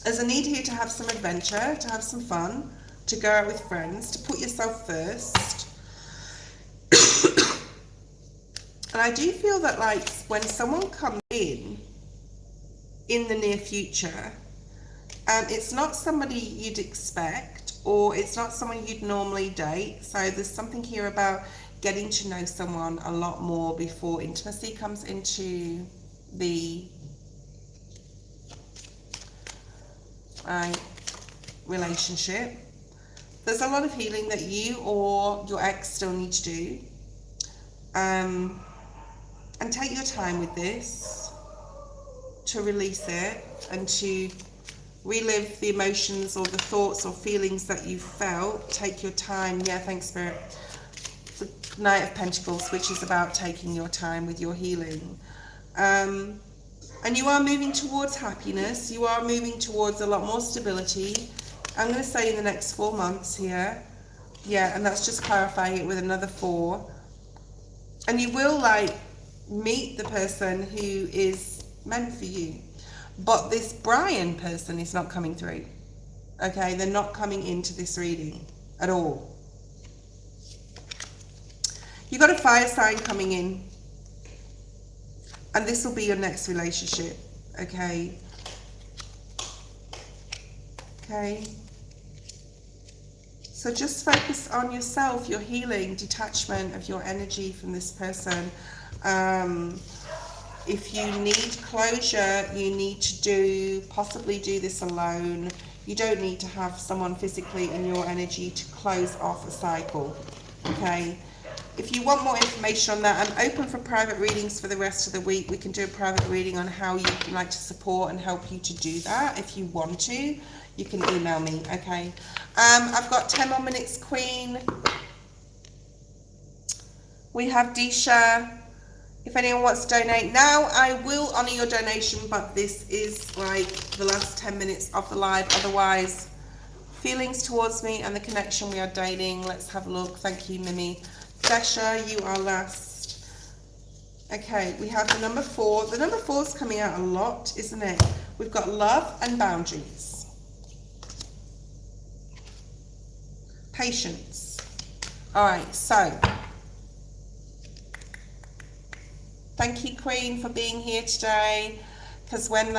There's a need here to have some adventure, to have some fun, to go out with friends, to put yourself first. And I do feel that, like, when someone comes in the near future, it's not somebody you'd expect, or it's not someone you'd normally date. So there's something here about getting to know someone a lot more before intimacy comes into the relationship. There's a lot of healing that you or your ex still need to do. And take your time with this to release it and to relive the emotions or the thoughts or feelings that you felt. Take your time. Yeah, thanks, Spirit. The Knight of Pentacles, which is about taking your time with your healing. And you are moving towards happiness. You are moving towards a lot more stability. I'm going to say in the next 4 months here. Yeah, and that's just clarifying it with another 4. And you will like meet the person who is meant for you. But this Brian person is not coming through. Okay, they're not coming into this reading at all. You got a fire sign coming in. And this will be your next relationship. Okay. Okay. So just focus on yourself, your healing, detachment of your energy from this person. If you need closure, you need to possibly do this alone. You don't need to have someone physically in your energy to close off a cycle. Okay. If you want more information on that, I'm open for private readings for the rest of the week. We can do a private reading on how you'd like to support and help you to do that. If you want to, you can email me, okay? I've got 10 more minutes, Queen. We have Disha. If anyone wants to donate now, I will honor your donation, but this is like the last 10 minutes of the live. Otherwise, feelings towards me and the connection we are dating. Let's have a look. Thank you, Mimi. Dasha, you are last. Okay, we have the number 4. The number 4 is coming out a lot, isn't it? We've got love and boundaries. Patience. All right, so thank you, Queen, for being here today. Because when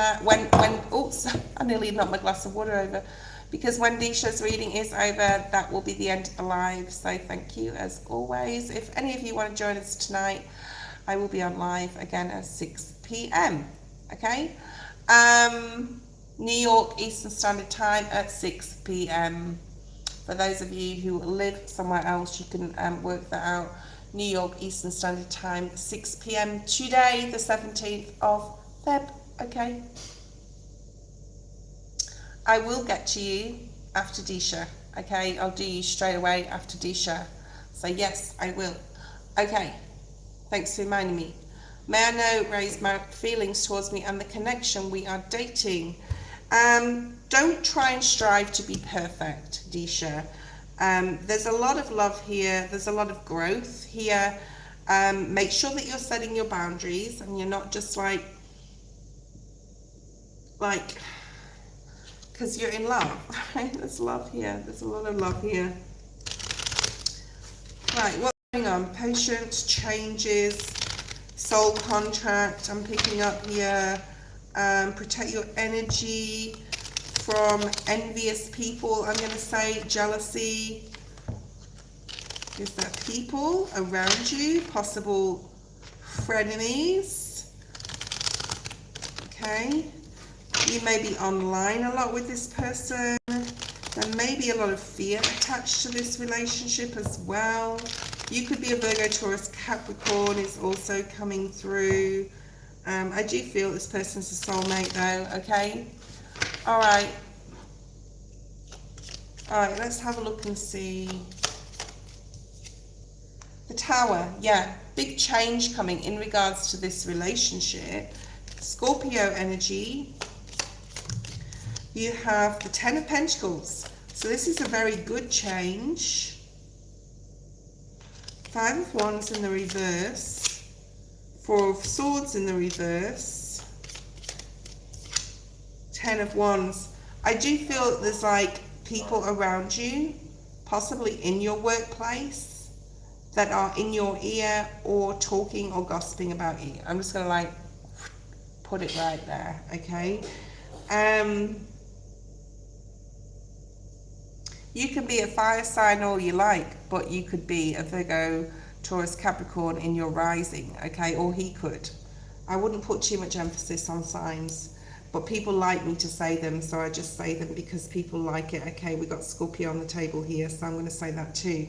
oops, I nearly knocked my glass of water over. Because when Disha's reading is over, that will be the end of the live. So thank you as always. If any of you want to join us tonight, I will be on live again at 6 p.m. Okay? New York Eastern Standard Time at 6 p.m. For those of you who live somewhere else, you can work that out. New York Eastern Standard Time, 6 p.m. today, the 17th of Feb. Okay? I will get to you after Disha, okay? I'll do you straight away after Disha. So yes, I will. Okay, thanks for reminding me. May I know, raise my feelings towards me and the connection we are dating. Don't try and strive to be perfect, Disha. There's a lot of love here. There's a lot of growth here. Make sure that you're setting your boundaries and you're not just like, because you're in love, right? There's love here. There's a lot of love here. Right, what's going on? Patience, changes, soul contract. I'm picking up here. Protect your energy from envious people. I'm going to say jealousy. Is that people around you? Possible frenemies. Okay. You may be online a lot with this person. There may be a lot of fear attached to this relationship as well. You could be a Virgo, Taurus, Capricorn is also coming through. I do feel this person's a soulmate though, okay? Alright. Alright, let's have a look and see. The Tower, yeah. Big change coming in regards to this relationship. Scorpio energy. You have the Ten of Pentacles. So this is a very good change. 5 of Wands in the reverse. 4 of Swords in the reverse. 10 of Wands. I do feel that there's like people around you, possibly in your workplace, that are in your ear or talking or gossiping about you. I'm just going to like put it right there, okay? You can be a fire sign all you like, but you could be a Virgo, Taurus, Capricorn in your rising, okay? Or he could. I wouldn't put too much emphasis on signs, but people like me to say them, so I just say them because people like it. Okay, we got Scorpio on the table here, so I'm going to say that too.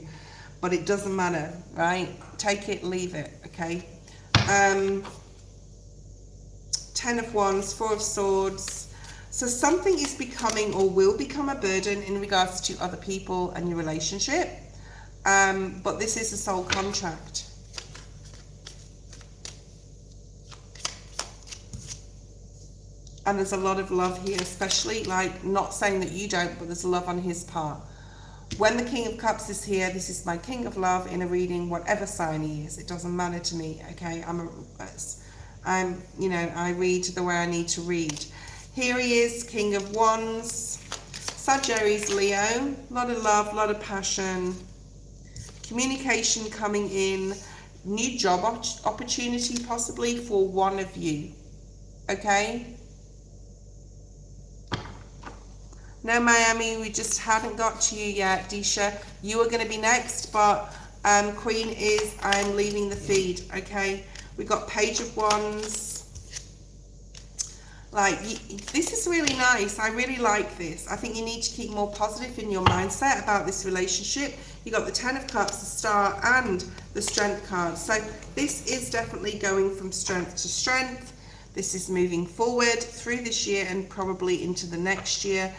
But it doesn't matter, right? Take it, leave it, okay? 10 of Wands, 4 of Swords. So something is becoming or will become a burden in regards to other people and your relationship. But this is a soul contract. And there's a lot of love here, especially, like, not saying that you don't, but there's love on his part. When the King of Cups is here, this is my King of Love in a reading, whatever sign he is. It doesn't matter to me, okay? You know, I read the way I need to read. Here he is, King of Wands, Sagittarius, Leo. A lot of love, a lot of passion, communication coming in, new job opportunity possibly for one of you, okay? No, Miami, we just hadn't got to you yet. Disha, you are going to be next, but Queen is, I'm leaving the feed, okay? We got Page of Wands. Like, this is really nice. I really like this. I think you need to keep more positive in your mindset about this relationship. You got the Ten of Cups, the Star, and the Strength card. So this is definitely going from strength to strength. This is moving forward through this year and probably into the next year.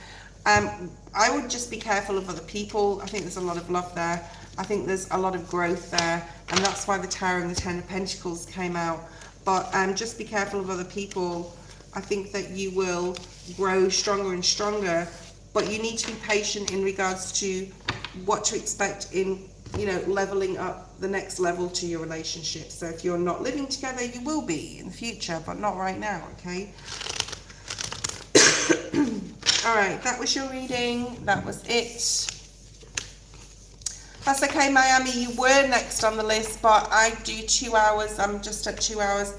I would just be careful of other people. I think there's a lot of love there. I think there's a lot of growth there, and that's why the Tower and the Ten of Pentacles came out. But just be careful of other people. I think that you will grow stronger and stronger, but you need to be patient in regards to what to expect in, you know, leveling up the next level to your relationship. So if you're not living together, you will be in the future, but not right now, okay? All right, that was your reading. That was it. That's okay, Miami. You were next on the list, but I do 2 hours. I'm just at 2 hours.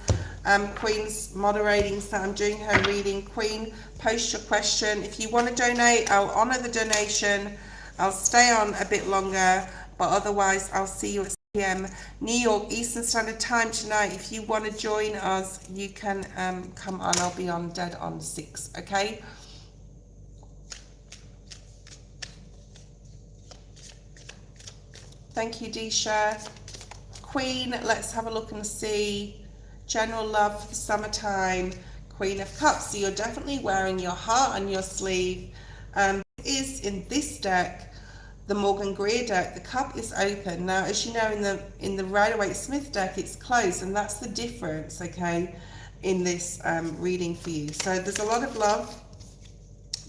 Queen's moderating, so I'm doing her reading. Queen, post your question. If you want to donate, I'll honor the donation. I'll stay on a bit longer, but otherwise I'll see you at 6 p.m. New York Eastern Standard Time tonight. If you want to join us, you can come on. I'll be on dead on 6, okay? Thank you, Disha. Queen, let's have a look and see. General love for the summertime. Queen of Cups. So you're definitely wearing your heart on your sleeve. Is in this deck, the Morgan Greer deck, the cup is open. Now, as you know, in the Rider-Waite-Smith deck, it's closed, and that's the difference, okay, in this reading for you. So there's a lot of love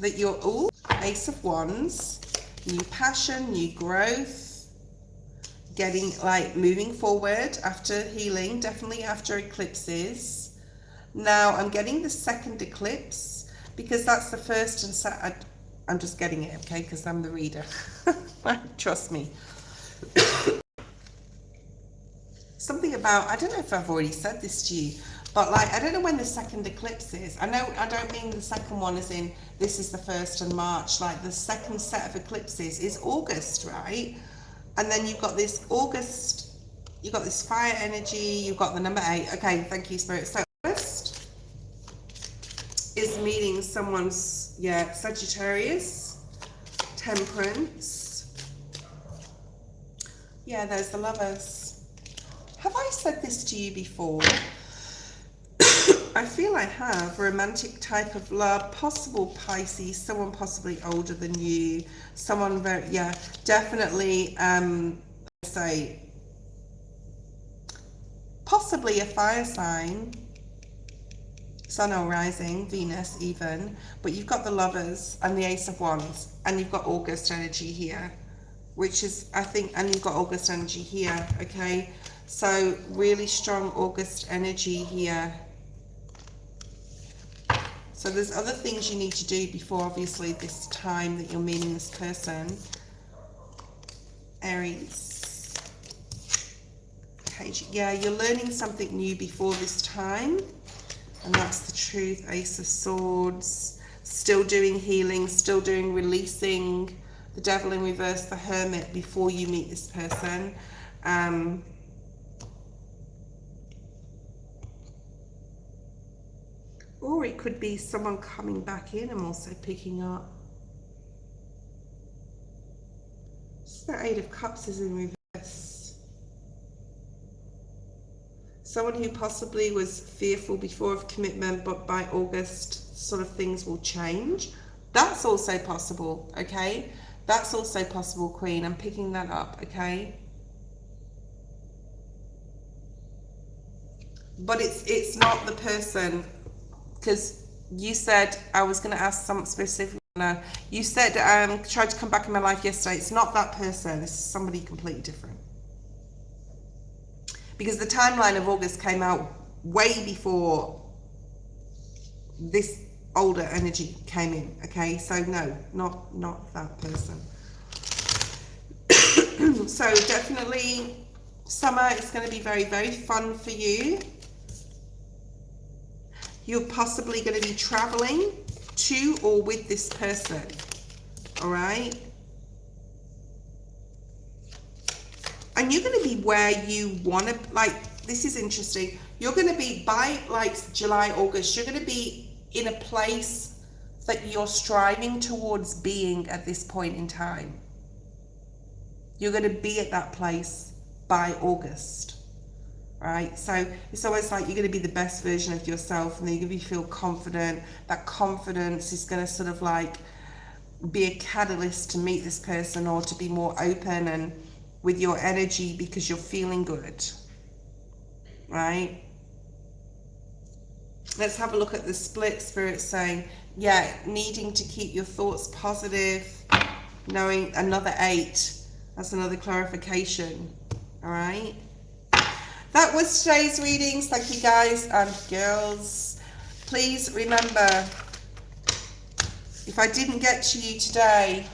that you're all. Ace of Wands, new passion, new growth. Getting, like, moving forward after healing, definitely after eclipses. Now I'm getting the second eclipse because that's the first and second. I'm just getting it, okay, because I'm the reader. Trust me. Something about, I don't know if I've already said this to you, but, like, I don't know when the second eclipse is. I know I don't mean the second one as in this is the first in March. Like, the second set of eclipses is August, right? And then you've got this August, you've got this fire energy, you've got the number 8. Okay, thank you, Spirit. So August is meeting someone's, yeah, Sagittarius, Temperance. Yeah, there's the Lovers. Have I said this to you before? I feel I have. Romantic type of love, possible Pisces, someone possibly older than you, someone very, yeah, definitely, say, possibly a fire sign, Sun or rising, Venus even, but you've got the Lovers and the Ace of Wands, and you've got August energy here, which is, I think, and you've got August energy here, okay? So really strong August energy here. So there's other things you need to do before, obviously, this time that you're meeting this person. Aries. Okay, yeah, you're learning something new before this time. And that's the truth. Ace of Swords. Still doing healing, still doing releasing. The Devil in reverse, the Hermit, before you meet this person. Or it could be someone coming back in, I'm also picking up. So the Eight of Cups is in reverse. Someone who possibly was fearful before of commitment, but by August, sort of things will change. That's also possible, okay? That's also possible, Queen. I'm picking that up, okay? But it's not the person, because You said I was going to ask something specific. No, you said tried to come back in my life yesterday. It's not that person. It's somebody completely different. Because the timeline of August came out way before this older energy came in. Okay, so no, not that person. So definitely summer is going to be very, very fun for you. You're possibly going to be traveling to or with this person. All right. And you're going to be where you want to, like, this is interesting. You're going to be by like July, August, you're going to be in a place that you're striving towards being at this point in time. You're going to be at that place by August, right? So it's always like you're going to be the best version of yourself, and then you're going to feel confident. That confidence is going to sort of like be a catalyst to meet this person or to be more open and with your energy because you're feeling good, right? Let's have a look at the split. Spirit saying, yeah, needing to keep your thoughts positive, knowing another 8. That's another clarification. All right. That was today's readings. Thank you guys and girls. Please remember, if I didn't get to you today,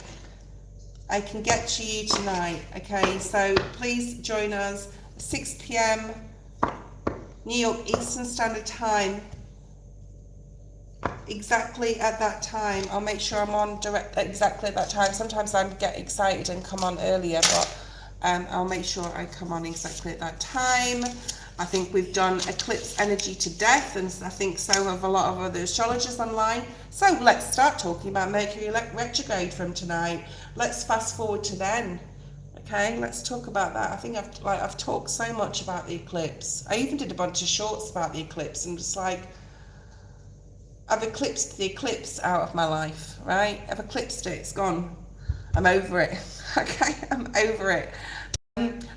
I can get to you tonight. Okay, so please join us 6 p.m. New York Eastern Standard Time. Exactly at that time. I'll make sure I'm on direct exactly at that time. Sometimes I get excited and come on earlier, but I'll make sure I come on exactly at that time. I think we've done eclipse energy to death, and I think so have a lot of other astrologers online. So let's start talking about Mercury retrograde from tonight. Let's fast forward to then. Okay, let's talk about that. I think I've talked so much about the eclipse. I even did a bunch of shorts about the eclipse, and just like, I've eclipsed the eclipse out of my life, right? I've eclipsed it. It's gone. I'm over it. Okay, I'm over it.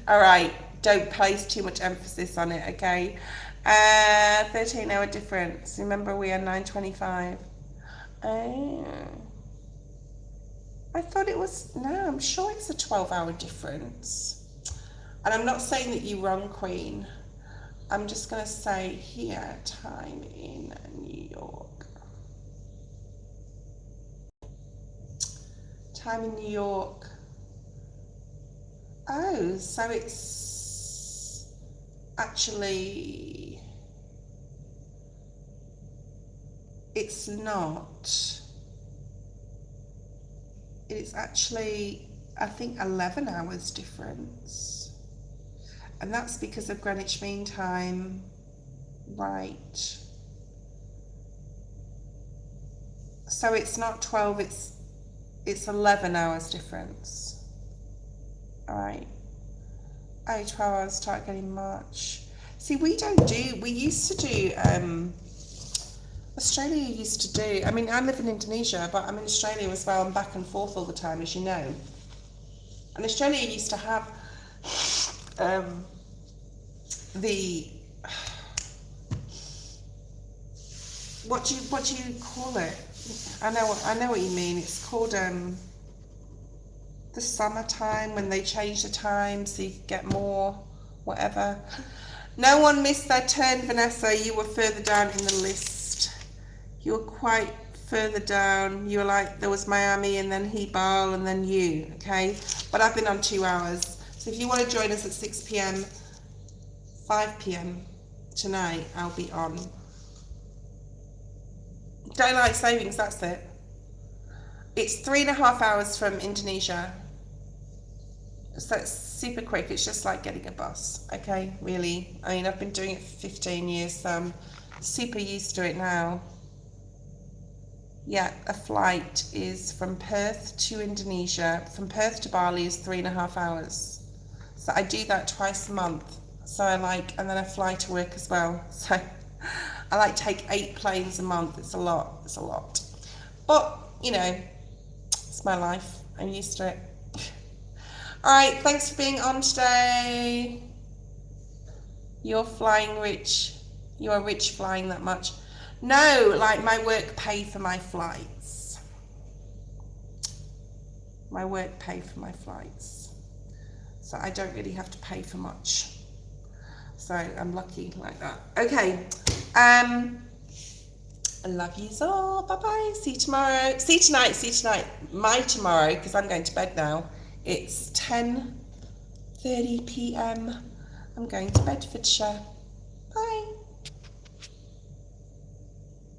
All right, don't place too much emphasis on it, okay? 13-hour difference. Remember, we are 9:25. I thought it was, no, I'm sure it's a 12-hour difference. And I'm not saying that you're wrong, Queen. I'm just going to say here, time in New York. Time in New York. Oh, so it's actually, it's not. It's actually, I think, 11 hours difference. And that's because of Greenwich Mean Time. Right. So it's not 12, it's 11 hours difference. All right. Oh, 12 hours start getting March. See, we used to do, Australia used to do, I mean, I live in Indonesia, but I'm in Australia as well. I'm back and forth all the time, as you know. And Australia used to have the, what do you call it? I know what you mean. It's called the summertime, when they change the time so you get more, whatever. No one missed their turn, Vanessa. You were further down in the list. You were quite further down. You were like, there was Miami and then Hebal and then you, okay? But I've been on 2 hours. So if you want to join us at 6 p.m, 5 p.m. tonight, I'll be on. Daylight savings, that's it. It's 3.5 hours from Indonesia. So it's super quick. It's just like getting a bus, okay? Really. I mean, I've been doing it for 15 years, so I'm super used to it now. Yeah, a flight is from Perth to Indonesia. From Perth to Bali is 3.5 hours. So I do that twice a month. So and then I fly to work as well. So I take 8 planes a month. It's a lot. But, you know, it's my life. I'm used to it. All right, thanks for being on today. You're flying rich. You are rich flying that much. No, like my work pay for my flights. My work pay for my flights. So I don't really have to pay for much. So I'm lucky like that. Okay. I love you all. Bye bye. See you tomorrow. See you tonight. See you tonight. My tomorrow, because I'm going to bed now. It's 10:30 p.m. I'm going to Bedfordshire.